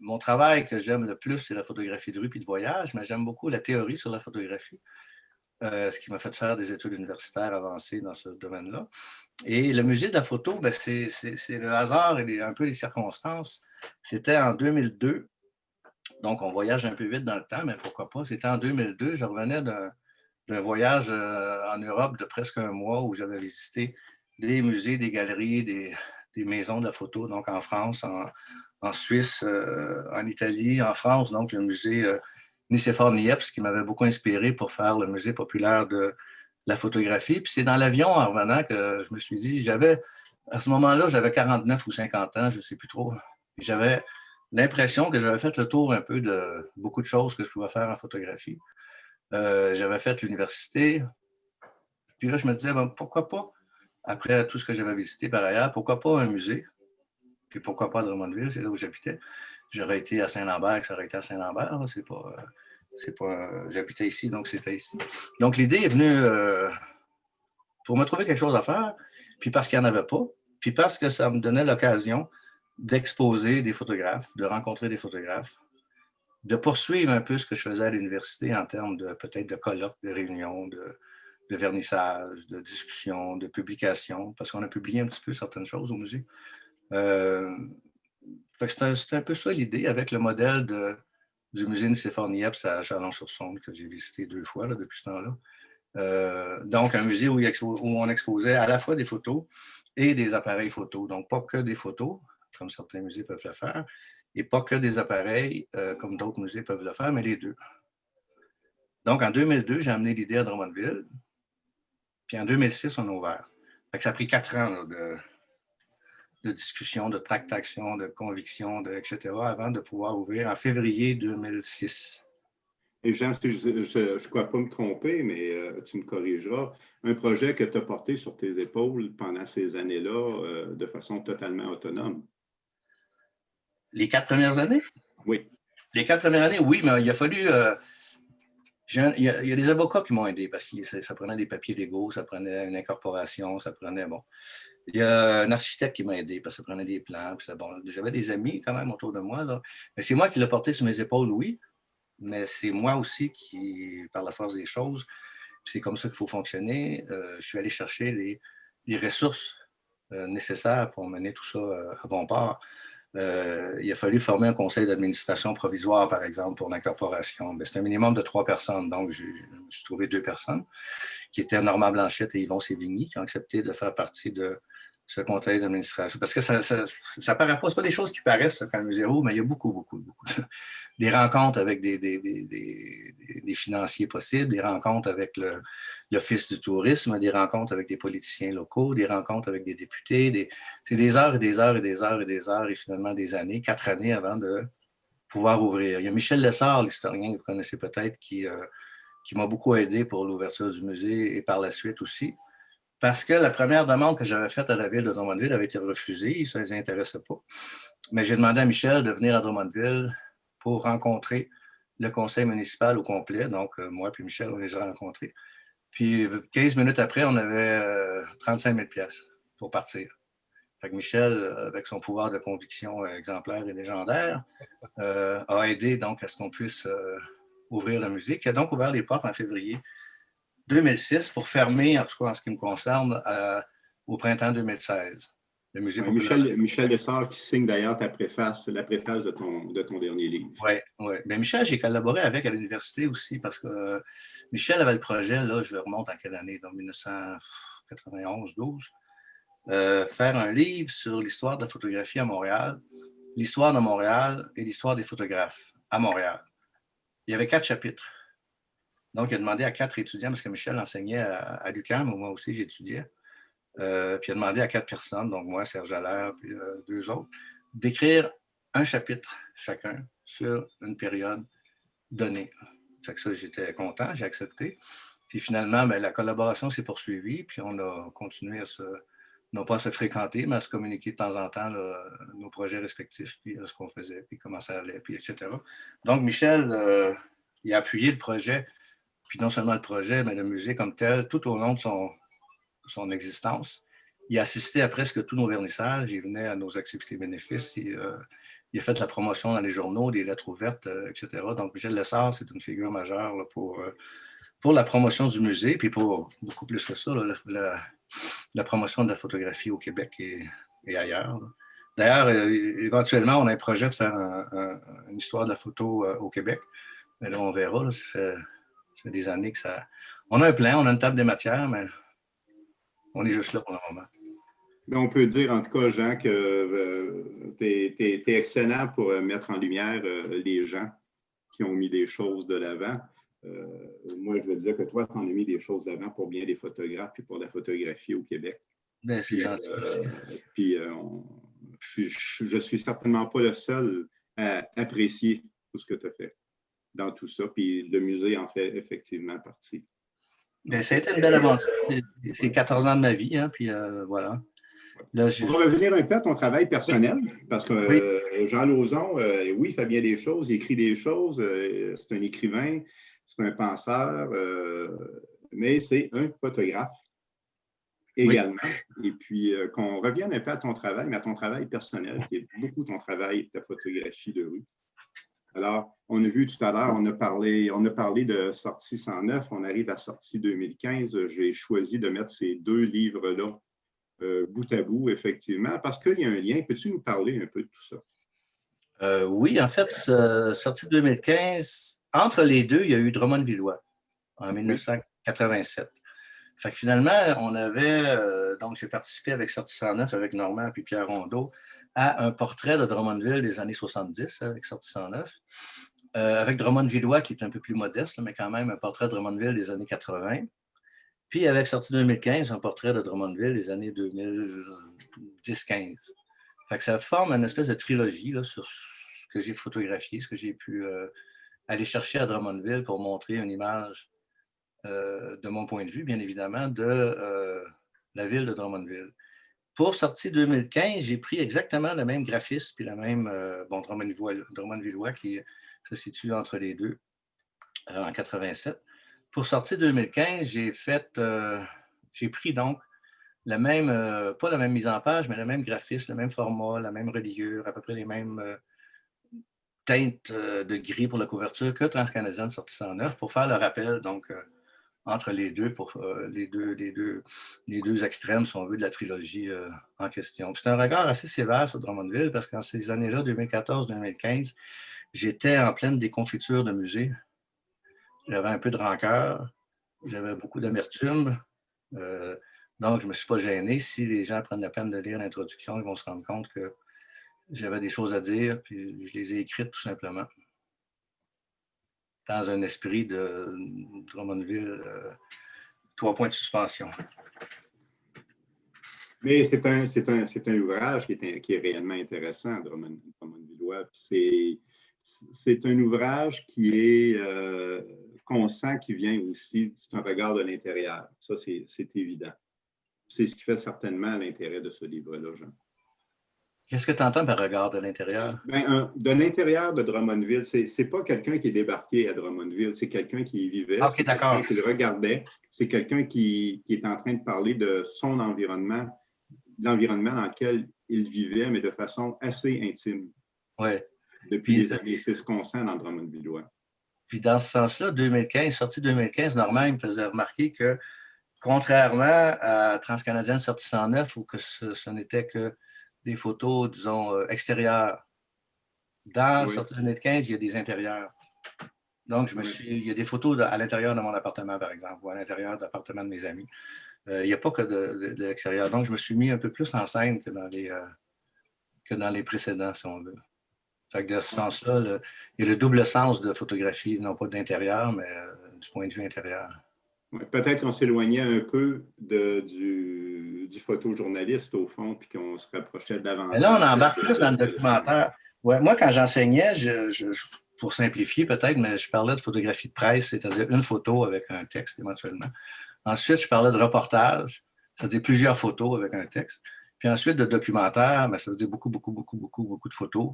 Mon travail que j'aime le plus, c'est la photographie de rue et de voyage, mais j'aime beaucoup la théorie sur la photographie, ce qui m'a fait faire des études universitaires avancées dans ce domaine-là. Et le musée de la photo, c'est le hasard et un peu les circonstances. C'était en 2002, donc on voyage un peu vite dans le temps, mais pourquoi pas. C'était en 2002, je revenais d'un voyage en Europe de presque 1 mois où j'avais visité des musées, des galeries, des maisons de la photo, donc en France, en Suisse, en Italie, en France, donc le musée Nicéphore Niepce qui m'avait beaucoup inspiré pour faire le musée populaire de la photographie. Puis c'est dans l'avion en revenant que je me suis dit, à ce moment-là, j'avais 49 ou 50 ans, je ne sais plus trop. J'avais l'impression que j'avais fait le tour un peu de beaucoup de choses que je pouvais faire en photographie. J'avais fait l'université. Puis là, je me disais, pourquoi pas, après tout ce que j'avais visité par ailleurs, pourquoi pas un musée? Puis pourquoi pas à Drummondville, c'est là où j'habitais. J'aurais été à Saint-Lambert, ça aurait été à Saint-Lambert. J'habitais ici, donc c'était ici. Donc l'idée est venue pour me trouver quelque chose à faire, puis parce qu'il n'y en avait pas, puis parce que ça me donnait l'occasion d'exposer des photographes, de rencontrer des photographes, de poursuivre un peu ce que je faisais à l'université en termes peut-être de colloques, de réunions, de vernissage, de discussions, de publications, parce qu'on a publié un petit peu certaines choses au musée. C'est un peu ça l'idée avec le modèle du musée Nicéphore Niepce à Chalon-sur-Saône que j'ai visité 2 fois là, depuis ce temps-là. Donc, un musée où on exposait à la fois des photos et des appareils photos. Donc, pas que des photos, comme certains musées peuvent le faire, et pas que des appareils, comme d'autres musées peuvent le faire, mais les deux. Donc, en 2002, j'ai amené l'idée à Drummondville, puis en 2006, on a ouvert. Fait que ça a pris 4 ans là, de discussion, de tractation, de conviction, etc., avant de pouvoir ouvrir en février 2006. Et Jean, si je ne crois pas me tromper, mais tu me corrigeras, un projet que tu as porté sur tes épaules pendant ces années-là de façon totalement autonome. Les 4 premières années? Oui. Les 4 premières années, oui, mais il a fallu... il y a des avocats qui m'ont aidé parce que ça prenait des papiers légaux, ça prenait une incorporation, ça prenait... Bon. Il y a un architecte qui m'a aidé parce que ça prenait des plans. Puis bon, j'avais des amis quand même autour de moi. Là. Mais c'est moi qui l'ai porté sur mes épaules, oui. Mais c'est moi aussi qui, par la force des choses, c'est comme ça qu'il faut fonctionner. Je suis allé chercher les ressources nécessaires pour mener tout ça à bon port. Il a fallu former un conseil d'administration provisoire, par exemple, pour l'incorporation. C'est un minimum de 3 personnes. Donc, j'ai trouvé 2 personnes qui étaient Normand Blanchette et Yvon Sévigny, qui ont accepté de faire partie de ce conseil d'administration. Parce que ça paraît pas, c'est pas des choses qui paraissent quand le musée ouvre, mais il y a beaucoup des rencontres avec des financiers possibles, des rencontres avec l'Office du tourisme, des rencontres avec des politiciens locaux, des rencontres avec des députés. C'est des heures et des heures et des heures et des heures et finalement des années, 4 années avant de pouvoir ouvrir. Il y a Michel Lessard, l'historien que vous connaissez peut-être, qui m'a beaucoup aidé pour l'ouverture du musée et par la suite aussi. Parce que la première demande que j'avais faite à la ville de Drummondville avait été refusée, ça ne les intéressait pas. Mais j'ai demandé à Michel de venir à Drummondville pour rencontrer le conseil municipal au complet. Donc, moi et Michel, on les a rencontrés. Puis, 15 minutes après, on avait 35 000 piastres pour partir. Fait que Michel, avec son pouvoir de conviction exemplaire et légendaire, a aidé donc à ce qu'on puisse ouvrir le musée, qui a donc ouvert les portes en février 2006 pour fermer, en tout cas en ce qui me concerne, au printemps 2016. Le musée Michel Lessard qui signe d'ailleurs la préface de ton dernier livre. Oui. Mais Michel, j'ai collaboré avec à l'université aussi parce que Michel avait le projet, là, je remonte en quelle année, donc 1991-12, faire un livre sur l'histoire de la photographie à Montréal, l'histoire de Montréal et l'histoire des photographes à Montréal. Il y avait 4 chapitres. Donc, il a demandé à 4 étudiants, parce que Michel enseignait à l'UQAM, moi aussi j'étudiais. Puis il a demandé à 4 personnes, donc moi, Serge Allaire, puis 2 autres, d'écrire un chapitre chacun sur une période donnée. Fait que ça, j'étais content, j'ai accepté. Puis finalement, la collaboration s'est poursuivie, puis on a continué à non pas à se fréquenter, mais à se communiquer de temps en temps là, nos projets respectifs, puis ce qu'on faisait, puis comment ça allait, puis etc. Donc, Michel, il a appuyé le projet. Puis non seulement le projet, mais le musée comme tel, tout au long de son existence. Il a assisté à presque tous nos vernissages, il venait à nos activités bénéfices, il a fait de la promotion dans les journaux, des lettres ouvertes, etc. Donc, Michel Lessard, c'est une figure majeure là, pour la promotion du musée, puis pour beaucoup plus que ça, là, la promotion de la photographie au Québec et ailleurs. Là. D'ailleurs, éventuellement, on a un projet de faire une histoire de la photo au Québec. Mais là, on verra, là, ça fait des années que ça... On a un plan, on a une table des matières, mais on est juste là pour le moment. Mais on peut dire, en tout cas, Jean, que tu es excellent pour mettre en lumière les gens qui ont mis des choses de l'avant. Moi, je veux dire que toi, tu en as mis des choses de l'avant pour bien des photographes et pour la photographie au Québec. Bien, c'est gentil. Puis, je suis certainement pas le seul à apprécier tout ce que tu as fait dans tout ça. Puis le musée en fait effectivement partie. Bien, ça a été une belle aventure. C'est 14 ans de ma vie, hein, puis voilà. Là, on va revenir un peu à ton travail personnel, parce que Jean Lauzon, oui, il fait bien des choses, il écrit des choses, c'est un écrivain, c'est un penseur, mais c'est un photographe également. Et puis, qu'on revienne un peu à ton travail, mais à ton travail personnel, qui est beaucoup ton travail, ta photographie de rue. Alors, on a vu tout à l'heure, on a parlé de sortie 109, on arrive à sortie 2015. J'ai choisi de mettre ces 2 livres-là bout à bout, effectivement, parce qu'il y a un lien. Peux-tu nous parler un peu de tout ça? Oui, en fait, sortie 2015, entre les 2, il y a eu Drummondvillois en 1987. Fait que finalement, on avait, donc j'ai participé avec Sortie 109 avec Normand et Pierre Rondeau à un portrait de Drummondville des années 70, avec Sortie 109, avec Drummondvillois, qui est un peu plus modeste, mais quand même un portrait de Drummondville des années 80. Puis avec Sortie 2015, un portrait de Drummondville des années 2010-15. Fait que ça forme une espèce de trilogie là, sur ce que j'ai photographié, ce que j'ai pu aller chercher à Drummondville pour montrer une image, de mon point de vue, bien évidemment, de la ville de Drummondville. Pour Sortie 2015, j'ai pris exactement le même graphisme puis la même Drummondvillois qui se situe entre les deux en 87. Pour Sortie 2015, j'ai pris donc la même, pas la même mise en page, mais le même graphisme, le même format, la même reliure, à peu près les mêmes teintes de gris pour la couverture que Transcanadienne Sortie 109 pour faire le rappel donc entre les deux, pour les deux extrêmes, si on veut, de la trilogie en question. C'est un regard assez sévère sur Drummondville parce qu'en ces années-là, 2014-2015, j'étais en pleine déconfiture de musée. J'avais un peu de rancœur, j'avais beaucoup d'amertume. Donc, je ne me suis pas gêné. Si les gens prennent la peine de lire l'introduction, ils vont se rendre compte que j'avais des choses à dire, puis je les ai écrites tout simplement. Dans un esprit de Drummondville, 3 points de suspension. Mais c'est un ouvrage qui est réellement intéressant, Drummondvillois. C'est un ouvrage qui est qu'on sent qui vient aussi, c'est un regard de l'intérieur. Ça, c'est évident. C'est ce qui fait certainement l'intérêt de ce livre-là, Jean. Qu'est-ce que tu entends par regard de l'intérieur? Ben, de l'intérieur de Drummondville, c'est pas quelqu'un qui est débarqué à Drummondville, c'est quelqu'un qui y vivait, okay, c'est quelqu'un qui le regardait, c'est quelqu'un qui est en train de parler de son environnement, de l'environnement dans lequel il vivait, mais de façon assez intime. Ouais. Depuis des années, c'est ce qu'on sent dans Drummondvillois. Puis dans ce sens-là, 2015, Sortie 2015, Normand, il me faisait remarquer que, contrairement à Transcanadienne Sortie 109, où que ce n'était que des photos, disons, extérieures. Dans Sortie 2015, il y a des intérieurs. Donc, il y a des photos à l'intérieur de mon appartement, par exemple, ou à l'intérieur de l'appartement de mes amis. Il n'y a pas que de l'extérieur. Donc, je me suis mis un peu plus en scène que dans les précédents, si on veut. Fait que de ce sens-là, il y a le double sens de photographie, non pas d'intérieur, mais du point de vue intérieur. Peut-être qu'on s'éloignait un peu du photojournaliste, au fond, puis qu'on se rapprochait davantage. Mais là, on embarque plus dans le documentaire. Ouais, moi, quand j'enseignais, pour simplifier peut-être, mais je parlais de photographie de presse, c'est-à-dire une photo avec un texte éventuellement. Ensuite, je parlais de reportage, c'est-à-dire plusieurs photos avec un texte. Puis ensuite, de documentaire, ça veut dire beaucoup de photos.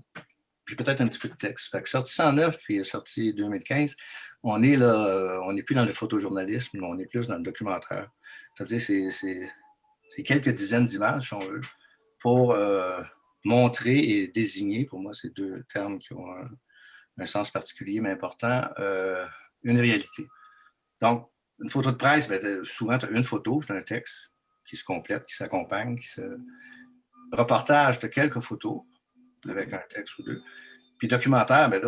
Puis peut-être un petit peu de texte. Fait que Sortie 109 puis Sortie 2015, on n'est plus dans le photojournalisme, mais on est plus dans le documentaire. C'est-à-dire c'est quelques dizaines d'images, si on veut, pour montrer et désigner, pour moi, c'est 2 termes qui ont un sens particulier, mais important, une réalité. Donc, une photo de presse, souvent, tu as une photo, tu as un texte qui se complète, qui s'accompagne, Reportage, tu as quelques photos avec un texte ou 2. Puis documentaire, là,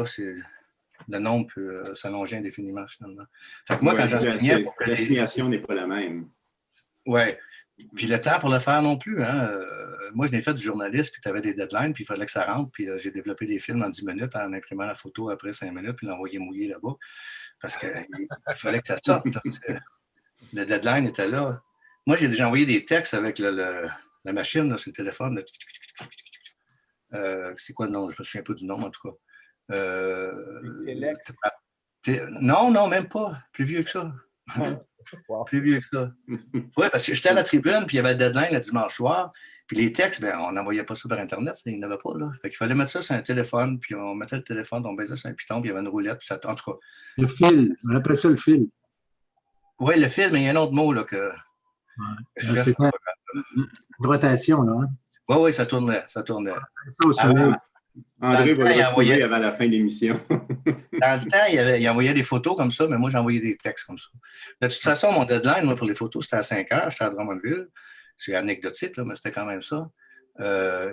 le nombre peut s'allonger indéfiniment, finalement. Fait que moi, quand j'enseignais... La destination n'est pas la même. Oui. Puis le temps pour le faire non plus. Hein. Moi, je n'ai fait du journaliste, puis tu avais des deadlines, puis il fallait que ça rentre. Puis j'ai développé des films en 10 minutes en imprimant la photo après 5 minutes, puis l'envoyer mouiller là-bas. Parce qu'il fallait que ça sorte. Le deadline était là. Moi, j'ai déjà envoyé des textes avec la machine là, sur le téléphone. C'est quoi le nom? Je me souviens pas du nom, en tout cas. Non, même pas. Plus vieux que ça. Wow. Plus vieux que ça. Oui, parce que j'étais à la tribune, puis il y avait le deadline le dimanche soir. Puis les textes, on n'envoyait pas ça par Internet, il n'y en avait pas. Là. Fait qu'il fallait mettre ça sur un téléphone, puis on mettait le téléphone, on baisait sur un piton, puis il y avait une roulette, puis ça, en tout cas. Le fil, on appelle ça le fil. Oui, le fil, mais il y a un autre mot là, que c'est quoi? Une rotation, là. Hein? Oui, ça tournait. Ça au soleil. André va le retrouver avant la fin de l'émission. Dans le temps, il envoyait des photos comme ça, mais moi, j'envoyais des textes comme ça. De toute façon, mon deadline, moi, pour les photos, c'était à 5 heures. J'étais à Drummondville. C'est anecdotique, là, mais c'était quand même ça.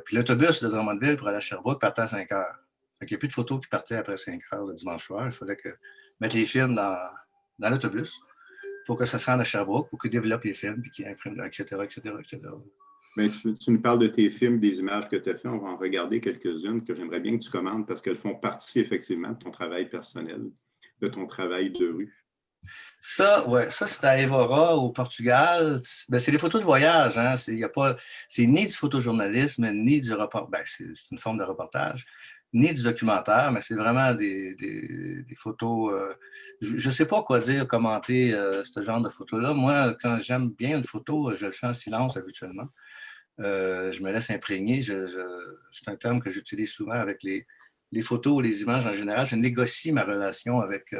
Puis l'autobus de Drummondville pour aller à Sherbrooke partait à 5 heures. Fait qu'il n'y a plus de photos qui partaient après 5 heures le dimanche soir. Il fallait mettre les films dans l'autobus pour que ça se rende à Sherbrooke, pour qu'ils développent les films, puis qu'ils impriment, etc. Bien, tu nous parles de tes films, des images que tu as fait. On va en regarder quelques-unes que j'aimerais bien que tu commandes parce qu'elles font partie effectivement de ton travail personnel, de ton travail de rue. Ça, ouais, ça c'est à Évora, au Portugal. Ben, c'est des photos de voyage. Hein. C'est ni du photojournalisme, ni du reportage. Ben, c'est une forme de reportage, ni du documentaire, mais c'est vraiment des photos. Je ne sais pas quoi dire, commenter ce genre de photos-là. Moi, quand j'aime bien une photo, je le fais en silence habituellement. Je me laisse imprégner. C'est un terme que j'utilise souvent avec les photos ou les images en général. Je négocie ma relation avec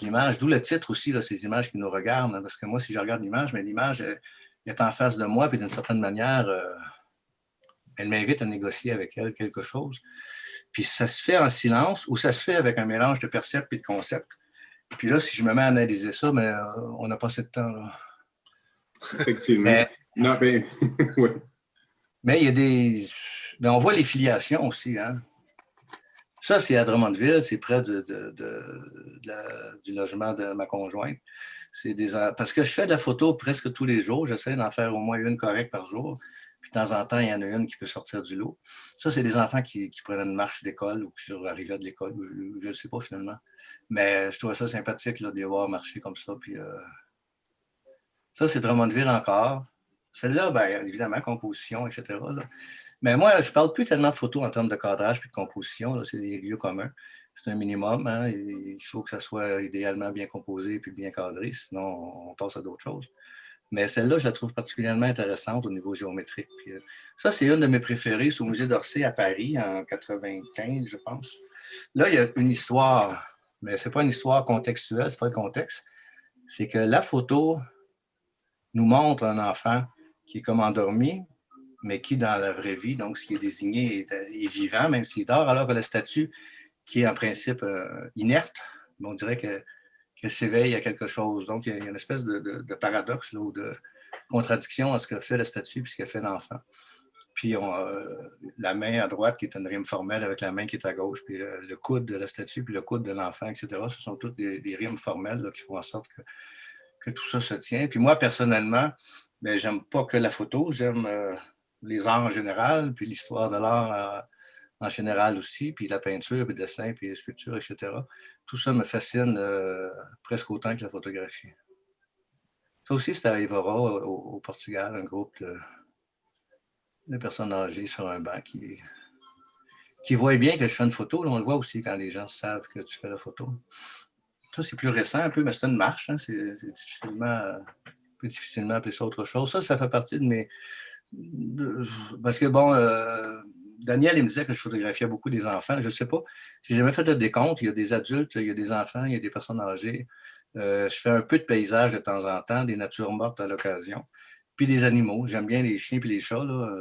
l'image. D'où le titre aussi, là, ces images qui nous regardent. Hein, parce que moi, si je regarde l'image, mais l'image elle est en face de moi, puis d'une certaine manière, elle m'invite à négocier avec elle quelque chose. Puis ça se fait en silence ou ça se fait avec un mélange de percept et de concept. Puis là, si je me mets à analyser ça, mais on n'a pas assez de temps. Là. Effectivement. Non, ben, oui. Mais il y a des... Ben, on voit les filiations aussi. Hein? Ça, c'est à Drummondville, c'est près du logement de ma conjointe. Parce que je fais de la photo presque tous les jours. J'essaie d'en faire au moins une correcte par jour. Puis de temps en temps, il y en a une qui peut sortir du lot. Ça, c'est des enfants qui prenaient une marche d'école ou qui arrivaient de l'école. Je ne sais pas finalement. Mais je trouvais ça sympathique là, de les voir marcher comme ça. Puis, ça, c'est Drummondville encore. Celle-là, bien, évidemment, composition, etc. Là. Mais moi, je ne parle plus tellement de photos en termes de cadrage puis de composition. Là, c'est des lieux communs. C'est un minimum. Hein, il faut que ça soit idéalement bien composé puis bien cadré. Sinon, on passe à d'autres choses. Mais celle-là, je la trouve particulièrement intéressante au niveau géométrique. Puis, ça, c'est une de mes préférées. C'est au Musée d'Orsay à Paris en 1995, je pense. Là, il y a une histoire, mais ce n'est pas une histoire contextuelle, ce n'est pas le contexte. C'est que la photo nous montre un enfant qui est comme endormi, mais qui, dans la vraie vie, donc ce qui est désigné, est vivant, même s'il dort, alors que la statue, qui est en principe inerte, on dirait qu'elle s'éveille à quelque chose. Donc, il y a une espèce de paradoxe là, ou de contradiction à ce que fait la statue et ce que fait l'enfant. Puis, la main à droite, qui est une rime formelle avec la main qui est à gauche, puis le coude de la statue, puis le coude de l'enfant, etc. Ce sont toutes des rimes formelles là, qui font en sorte que tout ça se tient. Puis moi, personnellement, ben, j'aime pas que la photo, j'aime les arts en général, puis l'histoire de l'art en général aussi, puis la peinture, puis le dessin, puis les sculptures, etc. Tout ça me fascine presque autant que la photographie. Ça aussi, c'était à Évora, au Portugal, un groupe de personnes âgées sur un banc qui voient bien que je fais une photo. Là, on le voit aussi quand les gens savent que tu fais la photo. Ça, c'est plus récent un peu, mais c'est une marche. Hein, c'est difficilement appeler ça autre chose. Ça fait partie de mes... Parce que, bon, Daniel, il me disait que je photographiais beaucoup des enfants. Je ne sais pas. J'ai jamais fait de décompte. Il y a des adultes, il y a des enfants, il y a des personnes âgées. Je fais un peu de paysage de temps en temps, des natures mortes à l'occasion. Puis des animaux. J'aime bien les chiens et les chats, là.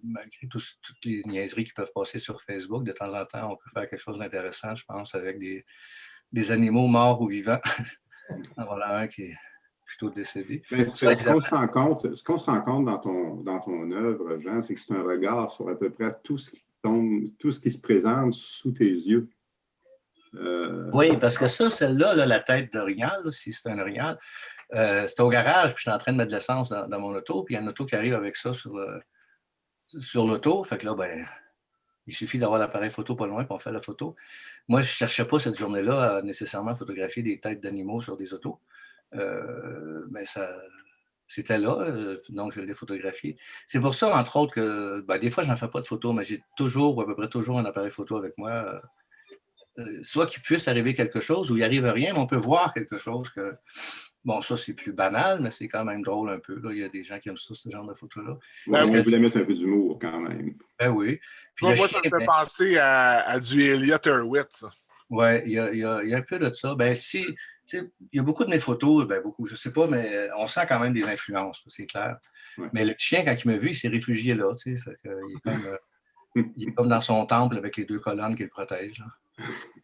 Malgré toutes les niaiseries qui peuvent passer sur Facebook, de temps en temps, on peut faire quelque chose d'intéressant, je pense, avec des animaux morts ou vivants. Voilà un qui est plutôt décédé. Ce qu'on se rend compte dans ton œuvre, Jean, c'est que c'est un regard sur à peu près tout ce qui se présente sous tes yeux. Oui, parce que ça, celle-là, la tête d'orignal, si c'est un orignal, c'était au garage, puis j'étais en train de mettre de l'essence dans mon auto, puis il y a une auto qui arrive avec ça sur l'auto. Fait que là, ben, il suffit d'avoir l'appareil photo pas loin, puis on fait la photo. Moi, je ne cherchais pas cette journée-là à nécessairement photographier des têtes d'animaux sur des autos. Mais c'était là, donc je l'ai photographié. C'est pour ça, entre autres, que ben, des fois, je n'en fais pas de photos, mais j'ai toujours, ou à peu près toujours, un appareil photo avec moi. Soit qu'il puisse arriver quelque chose, ou il n'arrive rien, mais on peut voir quelque chose que... Bon, ça, c'est plus banal, mais c'est quand même drôle un peu. Là. Il y a des gens qui aiment ça, ce genre de photos-là. Ouais, on voulait mettre un peu d'humour quand même. Ben oui. Puis moi, ça me fait penser à du Elliott Erwitt. Oui, il y a un peu de ça. Ben, il y a beaucoup de mes photos, ben beaucoup, je ne sais pas, mais on sent quand même des influences, c'est clair. Ouais. Mais le chien, quand il m'a vu, il s'est réfugié là. Fait que, il est comme dans son temple avec les deux colonnes qui le protègent.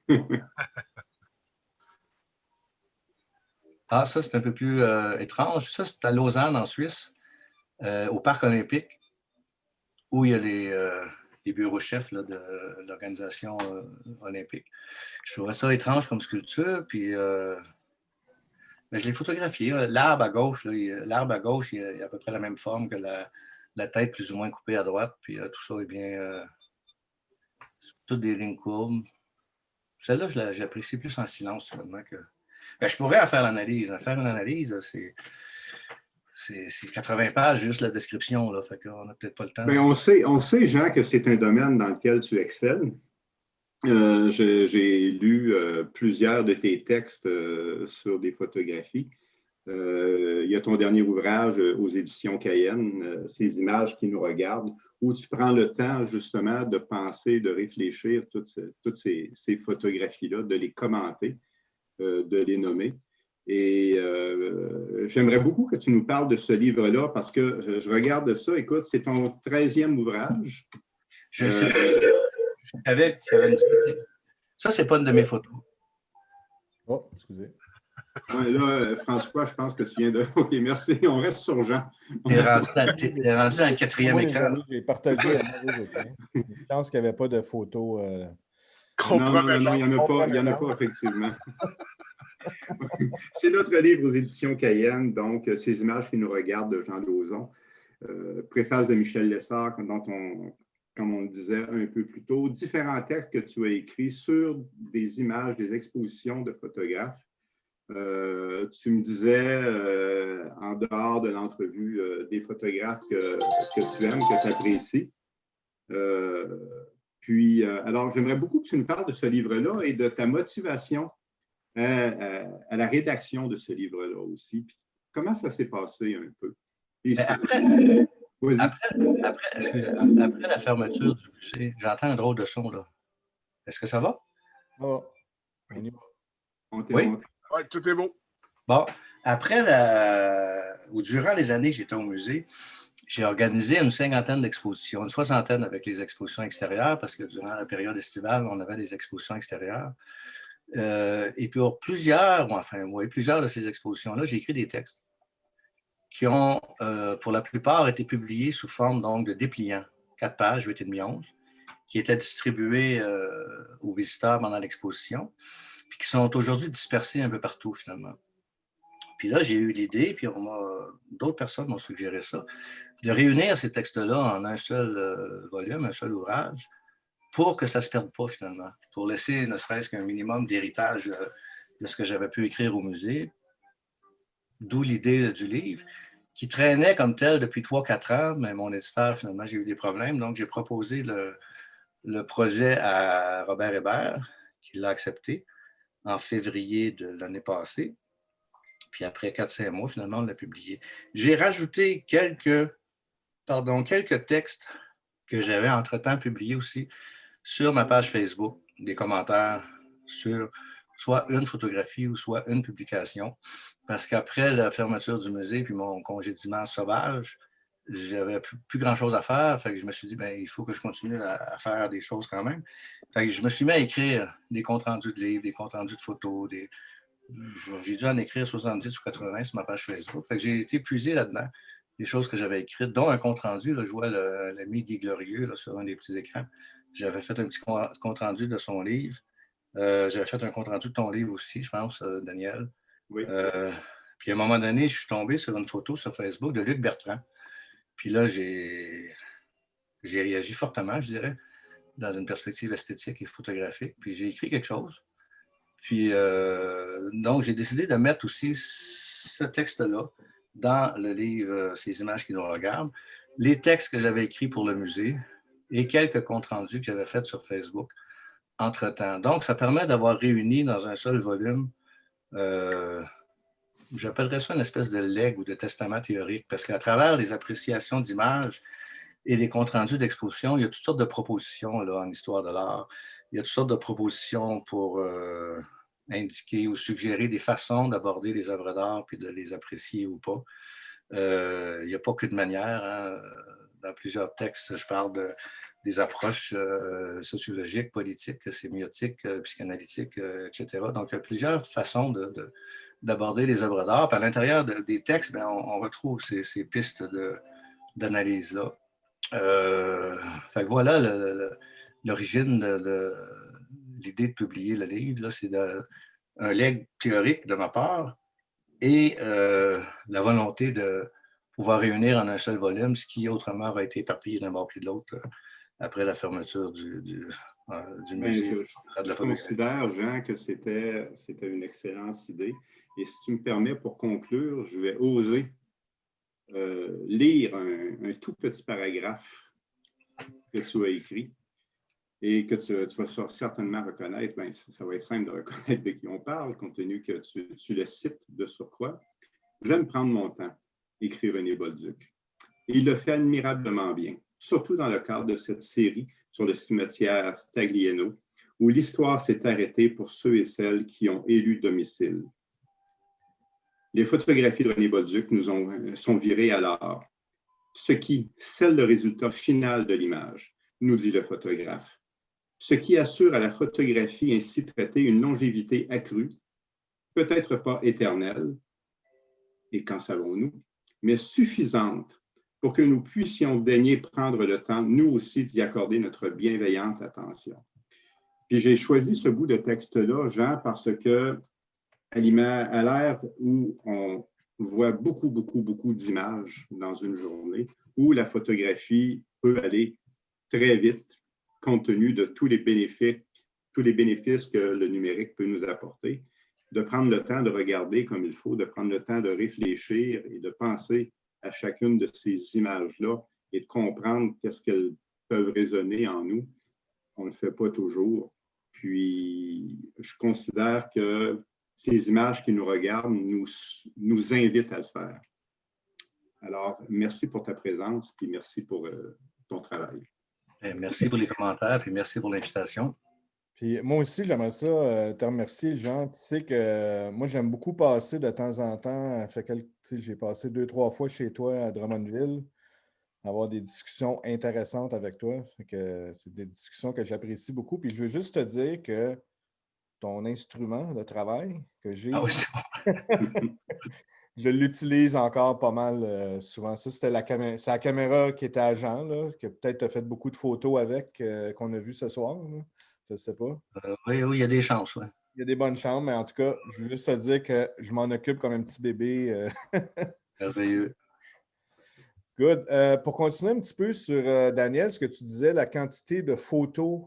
Là. Ah, ça, c'est un peu plus étrange. Ça, c'est à Lausanne, en Suisse, au Parc olympique, où il y a les bureaux chefs là, de l'organisation olympique. Je trouvais ça étrange comme sculpture. Puis, Ben, je l'ai photographié. L'arbre à gauche, l'arbre à gauche, il a à peu près la même forme que la tête plus ou moins coupée à droite. Puis tout ça est bien... c'est toutes des lignes courbes. Celle-là, j'apprécie plus en silence, finalement, que... Ben, je pourrais en faire l'analyse. Faire une analyse, c'est 80 pages, juste la description. Là, fait qu'on n'a peut-être pas le temps. Bien, on sait, Jean, que c'est un domaine dans lequel tu excelles. J'ai lu plusieurs de tes textes sur des photographies. Il y a ton dernier ouvrage aux éditions Cayenne, Ces images qui nous regardent, où tu prends le temps justement de penser, de réfléchir toutes ces photographies-là, de les commenter, de les nommer. Et j'aimerais beaucoup que tu nous parles de ce livre-là parce que je regarde ça. Écoute, c'est ton 13e ouvrage. Je sais. Avec ça, c'est pas une de mes photos. Oh, excusez. Ouais, là, François, je pense que tu viens de... OK, merci. On reste sur Jean. T'es rendu dans le 4e écran. J'ai partagé un mauvais écran. Je pense qu'il n'y avait pas de photos. Non, il n'y en a pas, effectivement. C'est notre livre aux éditions Cayenne, donc Ces images qui nous regardent de Jean Lauzon. Préface de Michel Lessard, comme on le disait un peu plus tôt, différents textes que tu as écrits sur des images, des expositions de photographes. Tu me disais, en dehors de l'entrevue, des photographes que tu aimes, que tu apprécies. Alors, j'aimerais beaucoup que tu nous parles de ce livre-là et de ta motivation à la rédaction de ce livre-là aussi. Puis, comment ça s'est passé un peu? Après la fermeture du musée, j'entends un drôle de son, là. Est-ce que ça va? Oh, on y va. Oui? Oui, tout est beau. Bon, ou durant les années que j'étais au musée, j'ai organisé une 50aine d'expositions, une 60aine avec les expositions extérieures, parce que durant la période estivale, on avait des expositions extérieures. Et pour plusieurs de ces expositions-là, j'ai écrit des textes qui ont, pour la plupart, été publiés sous forme donc, de dépliants, 4 pages, 8,5, 11, qui étaient distribués aux visiteurs pendant l'exposition, puis qui sont aujourd'hui dispersés un peu partout, finalement. Puis là, j'ai eu l'idée, puis d'autres personnes m'ont suggéré ça, de réunir ces textes-là en un seul volume, un seul ouvrage, pour que ça ne se perde pas, finalement, pour laisser ne serait-ce qu'un minimum d'héritage de ce que j'avais pu écrire au musée, d'où l'idée du livre, qui traînait comme tel depuis 3-4 ans, mais mon éditeur, finalement, j'ai eu des problèmes, donc j'ai proposé le projet à Robert Hébert, qui l'a accepté en février de l'année passée. Puis après 4-5 mois, finalement, on l'a publié. J'ai rajouté quelques textes que j'avais entre-temps publiés aussi sur ma page Facebook, des commentaires sur soit une photographie ou soit une publication. Parce qu'après la fermeture du musée puis mon congédiement sauvage, j'avais plus grand-chose à faire. Fait que je me suis dit, il faut que je continue à faire des choses quand même. Fait que je me suis mis à écrire des comptes rendus de livres, des comptes rendus de photos. J'ai dû en écrire 70 ou 80 sur ma page Facebook. Fait que j'ai été puisé là-dedans, des choses que j'avais écrites, dont un compte rendu. Là, je vois l'ami Guy Glorieux là, sur un des petits écrans. J'avais fait un petit compte rendu de son livre. J'avais fait un compte rendu de ton livre aussi, je pense, Daniel. Oui. Puis à un moment donné, je suis tombé sur une photo sur Facebook de Luc Bertrand. Puis là, j'ai réagi fortement, je dirais, dans une perspective esthétique et photographique. Puis j'ai écrit quelque chose. Puis donc, j'ai décidé de mettre aussi ce texte-là dans le livre Ces images qui nous regardent, les textes que j'avais écrits pour le musée et quelques comptes rendus que j'avais faits sur Facebook entre-temps. Donc, ça permet d'avoir réuni dans un seul volume, j'appellerais ça une espèce de legs ou de testament théorique, parce qu'à travers les appréciations d'images et des comptes rendus d'exposition, il y a toutes sortes de propositions là, en histoire de l'art. Il y a toutes sortes de propositions pour indiquer ou suggérer des façons d'aborder les œuvres d'art puis de les apprécier ou pas. Il n'y a pas qu'une manière. Hein. Dans plusieurs textes, je parle des approches sociologiques, politiques, sémiotiques, psychanalytiques, etc. Donc, il y a plusieurs façons d'aborder les œuvres d'art. Puis à l'intérieur des textes, on retrouve ces pistes d'analyse-là. Fait que voilà l'origine de l'idée de publier le livre. C'est un legs théorique de ma part et la volonté de pouvoir réunir en un seul volume ce qui autrement aurait été éparpillé d'un bord puis de l'autre après la fermeture du musée. Je considère, Jean, que c'était une excellente idée. Et si tu me permets, pour conclure, je vais oser lire un tout petit paragraphe que tu as écrit et que tu vas certainement reconnaître. Bien, ça va être simple de reconnaître de qui on parle, compte tenu que tu le cites de surcroît. J'aime prendre mon temps, écrit René Bolduc. Et il le fait admirablement bien, surtout dans le cadre de cette série sur le cimetière Staglieno, où l'histoire s'est arrêtée pour ceux et celles qui ont élu domicile. Les photographies de René Bolduc sont virées alors. Ce qui scelle le résultat final de l'image, nous dit le photographe. Ce qui assure à la photographie ainsi traitée une longévité accrue, peut-être pas éternelle, et qu'en savons-nous, mais suffisante pour que nous puissions daigner prendre le temps, nous aussi, d'y accorder notre bienveillante attention. Puis j'ai choisi ce bout de texte-là, Jean, parce que à l'ère où on voit beaucoup d'images dans une journée, où la photographie peut aller très vite, compte tenu de tous les bénéfices que le numérique peut nous apporter, de prendre le temps de regarder comme il faut, de prendre le temps de réfléchir et de penser à chacune de ces images-là et de comprendre qu'est-ce qu'elles peuvent résonner en nous. On ne le fait pas toujours. Puis, je considère que ces images qui nous regardent nous invitent à le faire. Alors, merci pour ta présence, puis merci pour ton travail. Merci pour les commentaires, puis merci pour l'invitation. Puis moi aussi, j'aimerais ça te remercier, Jean. Tu sais que moi, j'aime beaucoup passer de temps en temps. J'ai passé 2-3 fois chez toi à Drummondville, avoir des discussions intéressantes avec toi. Fait que c'est des discussions que j'apprécie beaucoup. Puis je veux juste te dire que ton instrument de travail que j'ai, je l'utilise encore pas mal souvent. Ça, c'était la caméra qui était à Jean, là, que peut-être tu as fait beaucoup de photos avec, qu'on a vu ce soir. Là. Je ne sais pas. Oui, il y a des chances. Ouais. Il y a des bonnes chances, mais en tout cas, je veux juste te dire que je m'en occupe comme un petit bébé. Merveilleux. Good. Pour continuer un petit peu sur, Daniel, ce que tu disais, la quantité de photos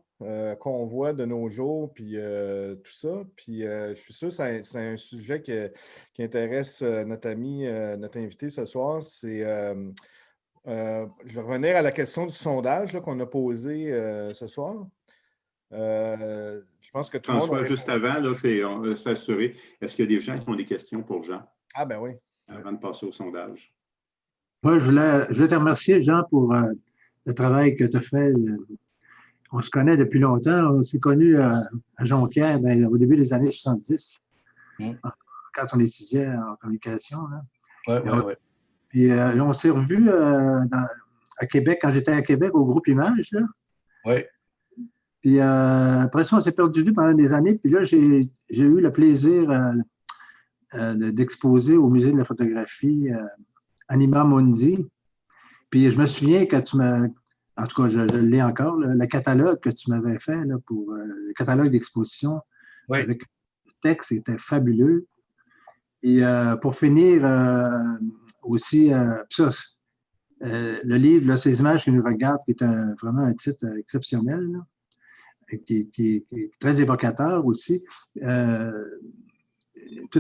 qu'on voit de nos jours, puis tout ça. Puis je suis sûr que c'est un sujet qui intéresse notre ami, notre invité ce soir. C'est, je vais revenir à la question du sondage là, qu'on a posé ce soir. Je pense que tout le monde... François, juste avant, là, c'est s'assurer. Est-ce qu'il y a des gens qui ont des questions pour Jean? Ah ben oui. Avant de passer au sondage. Moi, je voulais te remercier, Jean, pour le travail que tu as fait. On se connaît depuis longtemps. On s'est connus à Jonquière au début des années 70, quand on étudiait en communication. Oui. Puis on s'est revus à Québec, quand j'étais à Québec, au groupe Image. Oui. Puis après ça, on s'est perdu de vue pendant des années. Puis là, j'ai eu le plaisir d'exposer au Musée de la photographie Anima Mundi. Puis je me souviens que en tout cas, je le lis encore, le catalogue que tu m'avais fait là, pour le catalogue d'exposition avec le texte était fabuleux. Et pour finir, aussi, le livre, là, Ces images qui nous regardent, qui est vraiment un titre exceptionnel, là, qui est très évocateur aussi. Tout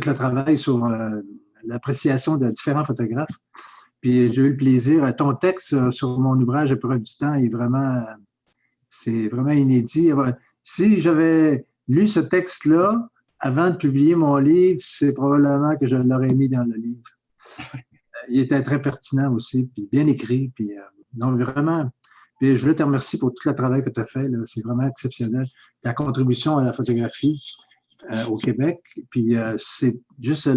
le travail sur l'appréciation de différents photographes. Puis j'ai eu le plaisir, ton texte sur mon ouvrage Épreuve du temps c'est vraiment inédit. Si j'avais lu ce texte-là avant de publier mon livre, c'est probablement que je l'aurais mis dans le livre. Il était très pertinent aussi, puis bien écrit. Puis, donc vraiment, puis je veux te remercier pour tout le travail que tu as fait. C'est vraiment exceptionnel. Ta contribution à la photographie au Québec. Puis c'est juste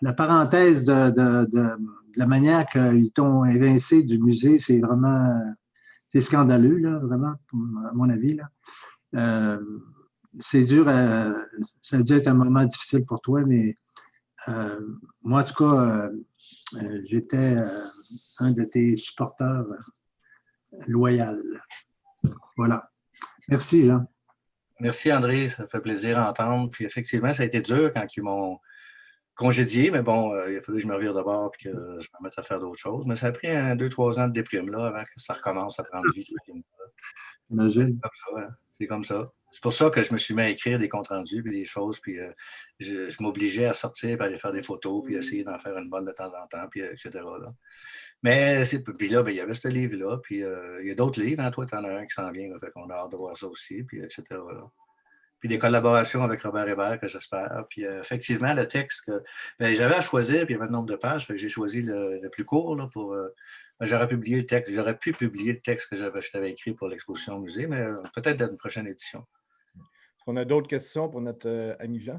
la parenthèse de la manière qu'ils t'ont évincé du musée, c'est vraiment scandaleux, là, vraiment, à mon avis. Là. C'est dur, ça a dû être un moment difficile pour toi, mais moi, en tout cas, j'étais un de tes supporters loyaux. Voilà. Merci, Jean. Merci, André. Ça fait plaisir à entendre. Puis effectivement, ça a été dur quand ils m'ont congédié, mais bon, il a fallu que je me revire de bord et que je me remette à faire d'autres choses. Mais ça a pris 2-3 ans de déprime là, avant que ça recommence à prendre vie. J'imagine. C'est comme ça. C'est pour ça que je me suis mis à écrire des comptes rendus puis des choses, puis je m'obligeais à sortir puis aller faire des photos, puis essayer d'en faire une bonne de temps en temps, puis etc. Là. Mais puis là, il y avait ce livre-là, puis il y a d'autres livres. Hein, toi, tu en as un qui s'en vient, là, fait qu'on a hâte de voir ça aussi, puis etc. Là. Puis des collaborations avec Robert Hébert, que j'espère. Puis effectivement, le texte, j'avais à choisir, puis il y avait un nombre de pages, fait que j'ai choisi le plus court là, pour. J'aurais pu publier le texte que je t'avais écrit pour l'exposition au musée, mais peut-être dans une prochaine édition. Est-ce qu'on a d'autres questions pour notre ami Jean?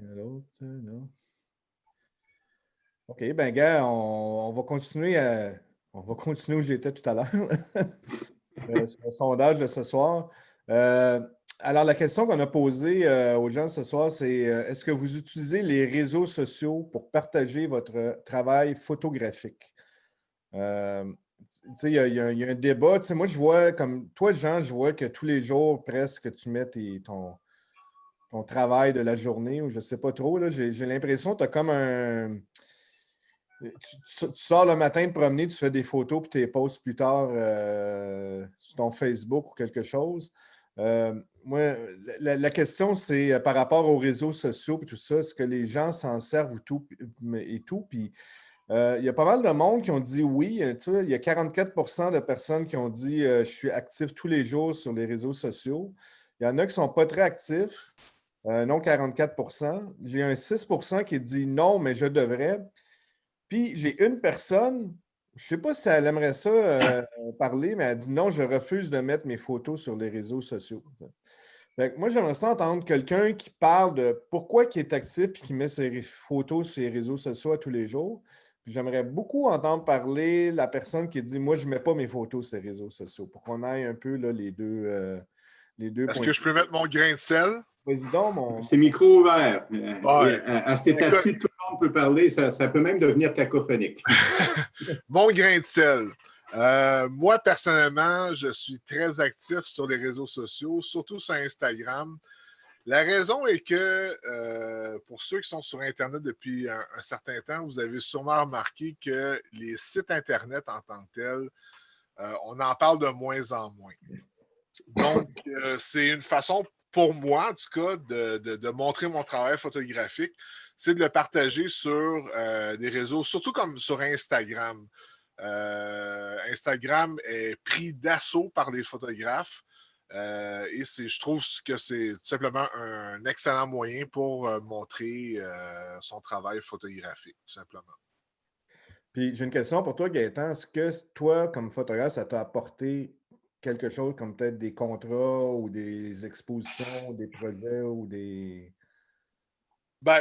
Non. OK, ben gars, on va continuer où j'étais tout à l'heure. Sur le sondage de ce soir. Alors, la question qu'on a posée aux gens ce soir, c'est est-ce que vous utilisez les réseaux sociaux pour partager votre travail photographique? Il y a un débat. Moi, je vois, comme toi, Jean, je vois que tous les jours, presque, tu mets ton travail de la journée, ou je ne sais pas trop. J'ai l'impression que tu as comme un... Tu sors le matin de promener, tu fais des photos, puis tu les postes plus tard sur ton Facebook ou quelque chose. Moi, la question, c'est par rapport aux réseaux sociaux et tout ça, est-ce que les gens s'en servent et tout? Puis, il y a pas mal de monde qui ont dit oui. Il y a 44% de personnes qui ont dit je suis actif tous les jours sur les réseaux sociaux. Il y en a qui ne sont pas très actifs, non 44%. J'ai un 6% qui dit non, mais je devrais. Puis, j'ai une personne, je ne sais pas si elle aimerait ça parler, mais elle dit non, je refuse de mettre mes photos sur les réseaux sociaux. Fait que moi, j'aimerais ça entendre quelqu'un qui parle de pourquoi il est actif et qui met ses photos sur les réseaux sociaux à tous les jours. Puis j'aimerais beaucoup entendre parler la personne qui dit moi, je ne mets pas mes photos sur les réseaux sociaux pour qu'on aille un peu là, les deux Est-ce que je peux mettre mon grain de sel? Président, C'est micro ouvert. Ouais. À cette étape-ci, tout le monde peut parler. Ça peut même devenir cacophonique. Mon grain de sel. Moi, personnellement, je suis très actif sur les réseaux sociaux, surtout sur Instagram. La raison est que pour ceux qui sont sur Internet depuis un certain temps, vous avez sûrement remarqué que les sites Internet en tant que tels, on en parle de moins en moins. Donc, c'est une façon pour moi, en tout cas, de montrer mon travail photographique, c'est de le partager sur des réseaux, surtout comme sur Instagram. Instagram est pris d'assaut par les photographes et je trouve que c'est tout simplement un excellent moyen pour montrer son travail photographique, tout simplement. Puis j'ai une question pour toi, Gaëtan. Est-ce que toi, comme photographe, ça t'a apporté quelque chose comme peut-être des contrats ou des expositions, des projets ou des... Ben,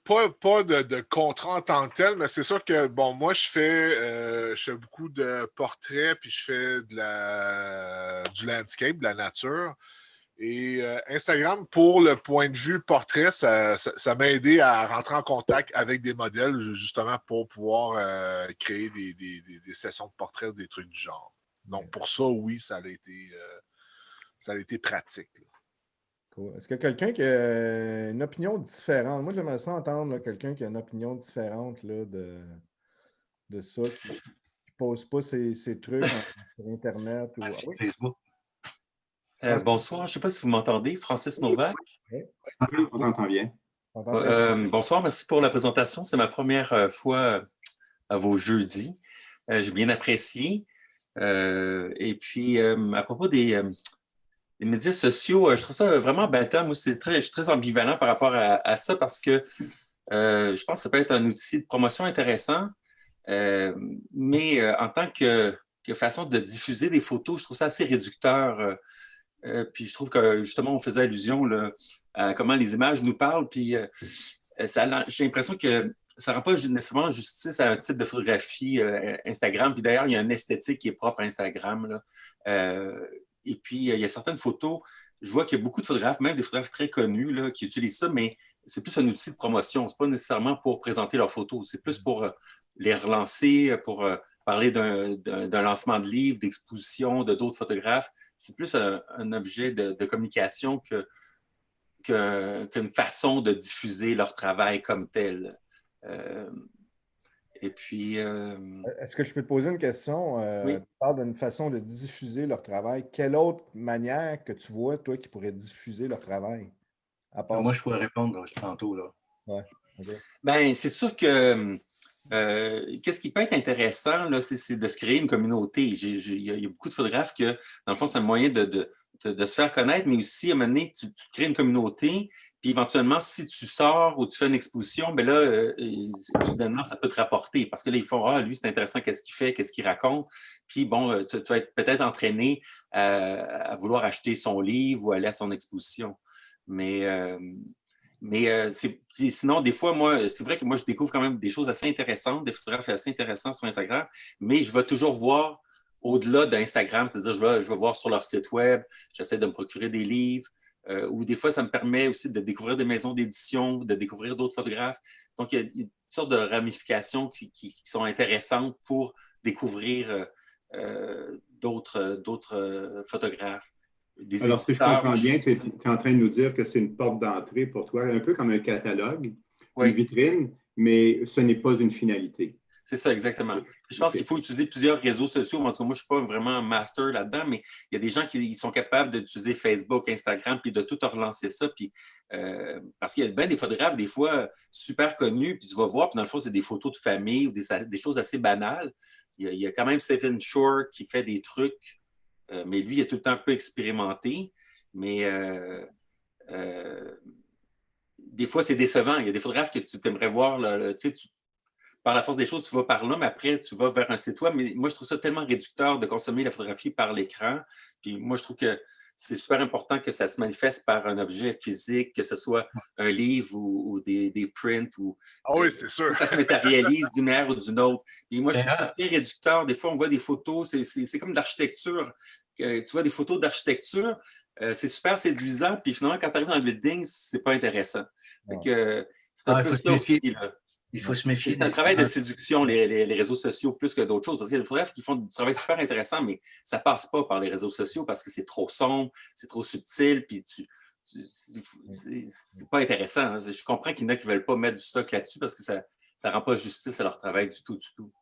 pas de contrat en tant que tel, mais c'est sûr que, bon, moi, je fais beaucoup de portraits, puis je fais du landscape, de la nature. Et Instagram, pour le point de vue portrait, ça m'a aidé à rentrer en contact avec des modèles, justement, pour pouvoir créer des sessions de portraits ou des trucs du genre. Donc, pour ça, oui, ça a été pratique. Là. Cool. Est-ce qu'il y a quelqu'un qui a une opinion différente? Moi, j'aimerais ça entendre quelqu'un qui a une opinion différente là, de ça, qui ne pose pas ses trucs sur Internet. Ou... Sur Facebook. Bonsoir, je ne sais pas si vous m'entendez, Francis Novak. Oui, on t'entend bien. Bonsoir, merci pour la présentation. C'est ma première fois à vos jeudis. J'ai bien apprécié. Et puis, à propos des médias sociaux, je trouve ça vraiment bâtard. Moi, je suis très ambivalent par rapport à ça parce que je pense que ça peut être un outil de promotion intéressant, mais en tant que façon de diffuser des photos, je trouve ça assez réducteur. Puis je trouve que justement, on faisait allusion là, à comment les images nous parlent. Puis j'ai l'impression que ça ne rend pas nécessairement justice à un type de photographie Instagram. Puis d'ailleurs, il y a une esthétique qui est propre à Instagram. Là. Et puis, il y a certaines photos, je vois qu'il y a beaucoup de photographes, même des photographes très connus, là, qui utilisent ça, mais c'est plus un outil de promotion. Ce n'est pas nécessairement pour présenter leurs photos. C'est plus pour les relancer, pour parler d'un lancement de livre, d'exposition, d'autres photographes. C'est plus un objet de communication que qu'une façon de diffuser leur travail comme tel. Et puis... Est-ce que je peux te poser une question? Oui. Tu parles d'une façon de diffuser leur travail. Quelle autre manière que tu vois, toi, qui pourrait diffuser leur travail? À part Moi, ça? je pourrais répondre là, tantôt. Là. Ouais. OK. Ben, c'est sûr que qu'est-ce qui peut être intéressant, là, c'est de se créer une communauté. Il y a beaucoup de photographes que, dans le fond, c'est un moyen de se faire connaître, mais aussi, à un moment donné, tu crées une communauté, puis éventuellement, si tu sors ou tu fais une exposition, ben là, soudainement, ça peut te rapporter. Parce que là, ils font, ah, lui, c'est intéressant, qu'est-ce qu'il fait, qu'est-ce qu'il raconte. Puis bon, tu vas être peut-être entraîné à vouloir acheter son livre ou aller à son exposition. Mais sinon, des fois, moi, c'est vrai que moi, je découvre quand même des choses assez intéressantes, des photographes assez intéressants sur Instagram, mais je vais toujours voir au-delà d'Instagram, c'est-à-dire je vais voir sur leur site web, j'essaie de me procurer des livres, ou des fois, ça me permet aussi de découvrir des maisons d'édition, de découvrir d'autres photographes. Donc, il y a une sorte de ramifications qui sont intéressantes pour découvrir d'autres photographes. Alors, si je comprends bien, tu es en train de nous dire que c'est une porte d'entrée pour toi, un peu comme un catalogue, oui. Une vitrine, mais ce n'est pas une finalité. C'est ça, exactement. Je pense qu'il faut utiliser plusieurs réseaux sociaux. En tout cas, moi, je ne suis pas vraiment un master là-dedans, mais il y a des gens qui sont capables d'utiliser Facebook, Instagram, puis de tout relancer ça. Puis, parce qu'il y a bien des photographes, des fois, super connus, puis tu vas voir, puis dans le fond, c'est des photos de famille ou des choses assez banales. Il y a quand même Stephen Shore qui fait des trucs. Mais lui, il a tout le temps un peu expérimenté. Mais des fois, c'est décevant. Il y a des photographes que tu aimerais voir. Par la force des choses, tu vas par là, mais après, tu vas vers un site web. Mais moi, je trouve ça tellement réducteur de consommer la photographie par l'écran. Puis moi, je trouve que c'est super important que ça se manifeste par un objet physique, que ce soit un livre ou des prints. Ah oui, c'est sûr. Que ça se matérialise d'une manière ou d'une autre. Et moi, je trouve ça très réducteur. Des fois, on voit des photos, c'est comme de l'architecture. Tu vois des photos d'architecture, c'est super séduisant, puis finalement, quand tu arrives dans le building, c'est pas intéressant. C'est un peu ça aussi. Là. Il faut se méfier. C'est un travail de séduction, les réseaux sociaux, plus que d'autres choses, parce qu'il y a des photographes qui font du travail super intéressant, mais ça passe pas par les réseaux sociaux parce que c'est trop sombre, c'est trop subtil, puis c'est pas intéressant. Hein. Je comprends qu'il y en a qui veulent pas mettre du stock là-dessus parce que ça ne rend pas justice à leur travail du tout.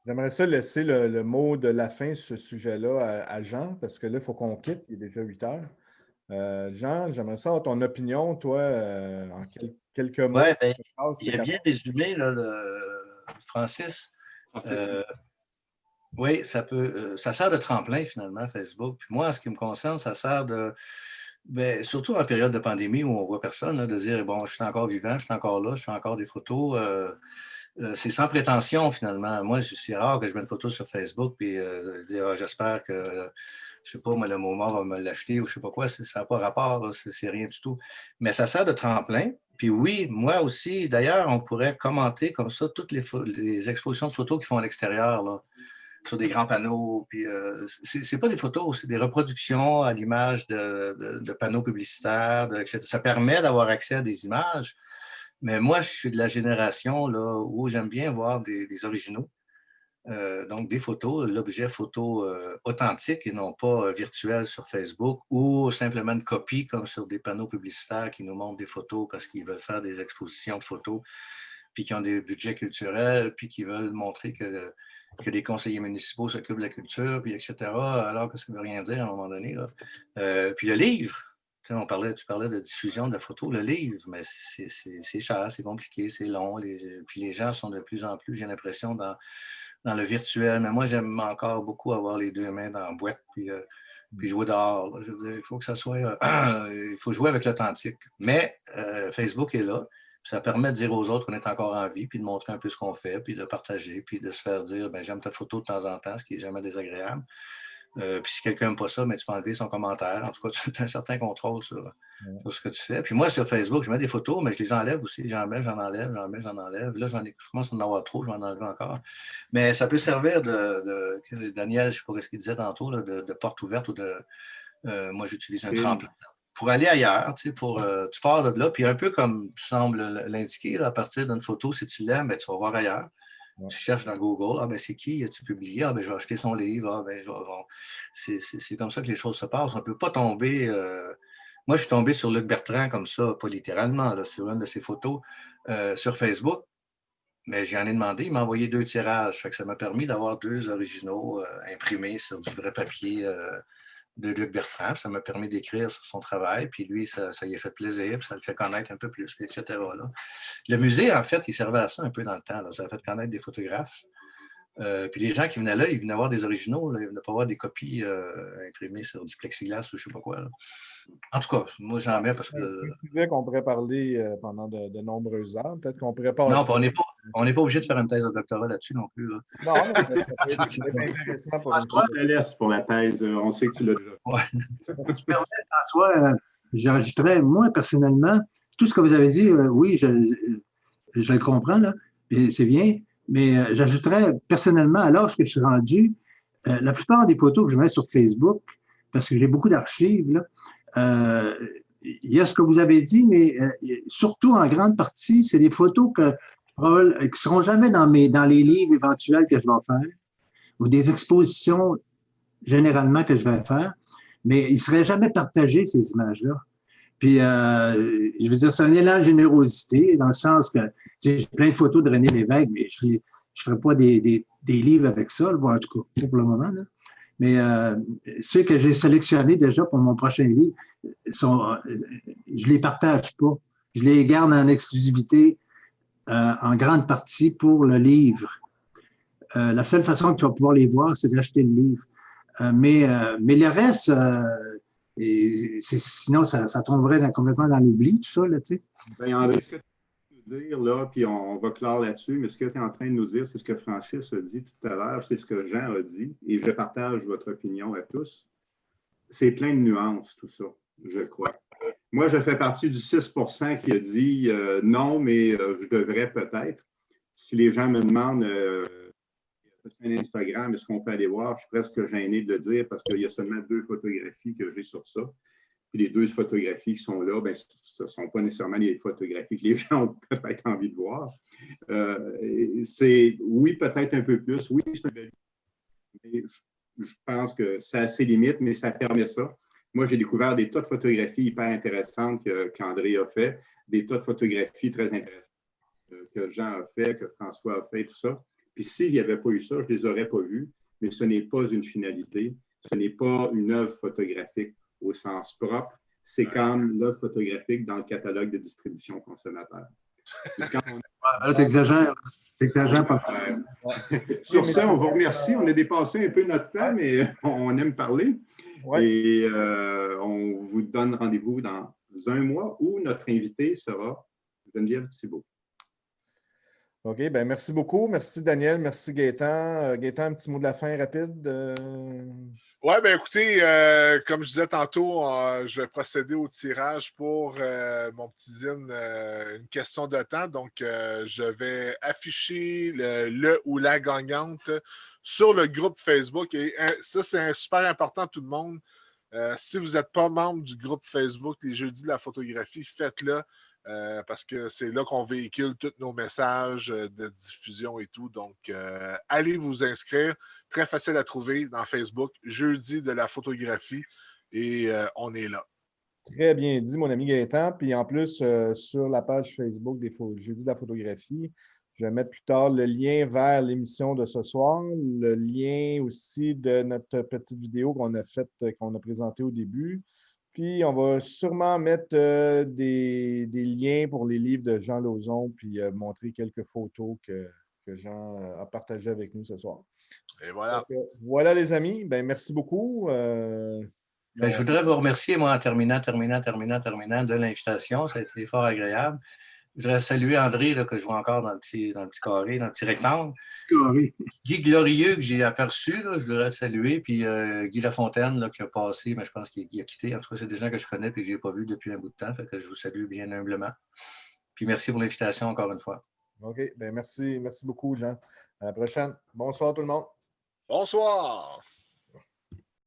J'aimerais ça laisser le mot de la fin sur ce sujet-là à Jean, parce que là, il faut qu'on quitte, il est déjà 8 heures. Jean, j'aimerais ça avoir ton opinion, toi, en quelques mots. Oui, bien, il a bien résumé, là, Francis. Oui, ça sert de tremplin, finalement, Facebook. Puis moi, en ce qui me concerne, ça sert de... Bien, surtout en période de pandémie où on ne voit personne, là, de dire, bon, je suis encore vivant, je suis encore là, je fais encore des photos. C'est sans prétention, finalement. Moi, c'est rare que je mette une photo sur Facebook puis dire, j'espère que, je ne sais pas, moi, le moment va me l'acheter ou je ne sais pas quoi. Ça n'a pas rapport, c'est rien du tout. Mais ça sert de tremplin. Puis oui, moi aussi, d'ailleurs, on pourrait commenter comme ça toutes les expositions de photos qui font à l'extérieur, là, sur des grands panneaux. Puis c'est pas des photos, c'est des reproductions à l'image de panneaux publicitaires, etc. Ça permet d'avoir accès à des images. Mais moi, je suis de la génération là, où j'aime bien voir des originaux. Donc, des photos, l'objet photo authentique et non pas virtuel sur Facebook ou simplement une copie comme sur des panneaux publicitaires qui nous montrent des photos parce qu'ils veulent faire des expositions de photos puis qui ont des budgets culturels puis qui veulent montrer que des conseillers municipaux s'occupent de la culture, puis etc., alors que ça ne veut rien dire à un moment donné. Là. Puis le livre, tu parlais de diffusion de photos, le livre, mais c'est cher, c'est compliqué, c'est long. Puis les gens sont de plus en plus, j'ai l'impression, dans le virtuel. Mais moi, j'aime encore beaucoup avoir les deux mains dans la boîte, puis jouer dehors. Là. Je veux dire, il faut que ça soit... il faut jouer avec l'authentique. Mais Facebook est là. Ça permet de dire aux autres qu'on est encore en vie, puis de montrer un peu ce qu'on fait, puis de partager, puis de se faire dire « j'aime ta photo de temps en temps », ce qui n'est jamais désagréable. Puis si quelqu'un n'aime pas ça, tu peux enlever son commentaire. En tout cas, tu as un certain contrôle sur ce que tu fais. Puis moi, sur Facebook, je mets des photos, mais je les enlève aussi. J'en mets, j'en enlève, j'en mets, j'en enlève. Là, je commence à en avoir trop, je vais en enlever encore. Mais ça peut servir Daniel, je ne sais pas ce qu'il disait tantôt, là, de porte ouverte ou de... moi, j'utilise un tremplin. Pour aller ailleurs, tu pars de là, puis un peu comme tu sembles l'indiquer, là, à partir d'une photo, si tu l'aimes, tu vas voir ailleurs. Ouais. Tu cherches dans Google, c'est qui? As-tu publié? Je vais acheter son livre. C'est comme ça que les choses se passent. On ne peut pas tomber... Moi, je suis tombé sur Luc Bertrand comme ça, pas littéralement, là, sur une de ses photos sur Facebook. Mais j'en ai demandé, il m'a envoyé 2 tirages. Fait que ça m'a permis d'avoir 2 originaux imprimés sur du vrai papier de Luc Bertrand. Ça m'a permis d'écrire sur son travail. Puis lui, ça lui a fait plaisir. Puis ça le fait connaître un peu plus, etc. Là. Le musée, en fait, il servait à ça un peu dans le temps. Là. Ça a fait connaître des photographes. Puis les gens qui venaient là, ils venaient voir des originaux. Là. Ils venaient pas voir des copies imprimées sur du plexiglas ou je ne sais pas quoi. Là. En tout cas, moi, j'en mets parce que... C'est un sujet qu'on pourrait parler pendant de nombreuses heures. Peut-être qu'on pourrait passer... Non, on n'est pas obligé de faire une thèse de doctorat là-dessus non plus. Là. Non, mais ça peut être intéressant pour François, je te laisse pour la thèse. On sait que tu l'as déjà. Ouais. Si tu permets, François, j'ajouterais, moi, personnellement, tout ce que vous avez dit, oui, je le comprends, là, et c'est bien, mais j'ajouterais, personnellement, à l'âge que je suis rendu, la plupart des photos que je mets sur Facebook, parce que j'ai beaucoup d'archives, là, il y a ce que vous avez dit, mais surtout, en grande partie, c'est des photos qui ne seront jamais dans les livres éventuels que je vais faire, ou des expositions généralement que je vais faire, mais ils ne seraient jamais partagés, ces images-là. Puis, je veux dire, c'est un élan de générosité, dans le sens que, tu sais, j'ai plein de photos de René Lévesque, mais je ne ferai pas des livres avec ça, en tout cas, pour le moment. Là. Mais ceux que j'ai sélectionnés déjà pour mon prochain livre, je ne les partage pas. Je les garde en exclusivité en grande partie pour le livre. La seule façon que tu vas pouvoir les voir, c'est d'acheter le livre. Mais le reste, sinon, ça tomberait complètement dans l'oubli, tout ça, là, tu sais. Bien, André, ce que tu veux nous dire, là, puis on va clore là-dessus, mais ce que tu es en train de nous dire, c'est ce que Francis a dit tout à l'heure, c'est ce que Jean a dit, et je partage votre opinion à tous. C'est plein de nuances, tout ça, je crois. Moi, je fais partie du 6 % qui a dit non, mais je devrais peut-être. Si les gens me demandent un Instagram, est-ce qu'on peut aller voir? Je suis presque gêné de le dire parce qu'il y a seulement 2 photographies que j'ai sur ça. Puis les 2 photographies qui sont là, bien, ce ne sont pas nécessairement les photographies que les gens ont peut-être envie de voir. Oui, peut-être un peu plus. Oui, c'est un bel. Mais je pense que ça a ses limites, mais ça permet ça. Moi, j'ai découvert des tas de photographies hyper intéressantes qu'André a fait, des tas de photographies très intéressantes que Jean a fait, que François a fait, tout ça. Puis s'il n'y avait pas eu ça, je ne les aurais pas vus, mais ce n'est pas une finalité, ce n'est pas une œuvre photographique au sens propre, c'est comme l'œuvre photographique dans le catalogue de distribution consommateur. Tu exagères. Sur ça, on vous remercie. On a dépassé un peu notre temps, mais on aime parler. Ouais. Et on vous donne rendez-vous dans un mois où notre invité sera Geneviève Thibault. OK, bien merci beaucoup. Merci Daniel, merci Gaétan. Gaétan, un petit mot de la fin rapide. Oui, bien écoutez, comme je disais tantôt, je vais procéder au tirage pour mon petit zine une question de temps. Donc, je vais afficher le ou la gagnante sur le groupe Facebook. Et ça, c'est super important, tout le monde. Si vous n'êtes pas membre du groupe Facebook Les Jeudis de la photographie, faites-le. Parce que c'est là qu'on véhicule tous nos messages de diffusion et tout. Donc, allez vous inscrire. Très facile à trouver dans Facebook. Jeudi de la photographie. Et on est là. Très bien dit, mon ami Gaétan. Puis en plus, sur la page Facebook des Jeudi de la photographie, je vais mettre plus tard le lien vers l'émission de ce soir, le lien aussi de notre petite vidéo qu'on a faite, qu'on a présentée au début. Puis, on va sûrement mettre des liens pour les livres de Jean Lauzon, puis montrer quelques photos que Jean a partagées avec nous ce soir. Et voilà. Donc, voilà, les amis. Ben, merci beaucoup. Je voudrais vous remercier, moi, en terminant de l'invitation. Ça a été fort agréable. Je voudrais saluer André, là, que je vois encore dans le petit carré, dans le petit rectangle. Oui. Guy Glorieux, que j'ai aperçu, là, je voudrais saluer. Puis Guy Lafontaine, là, qui a passé, mais je pense qu'il a quitté. En tout cas, c'est des gens que je connais et que je n'ai pas vus depuis un bout de temps. Fait que je vous salue bien humblement. Puis merci pour l'invitation encore une fois. OK. Bien, merci beaucoup, Jean. À la prochaine. Bonsoir, tout le monde. Bonsoir.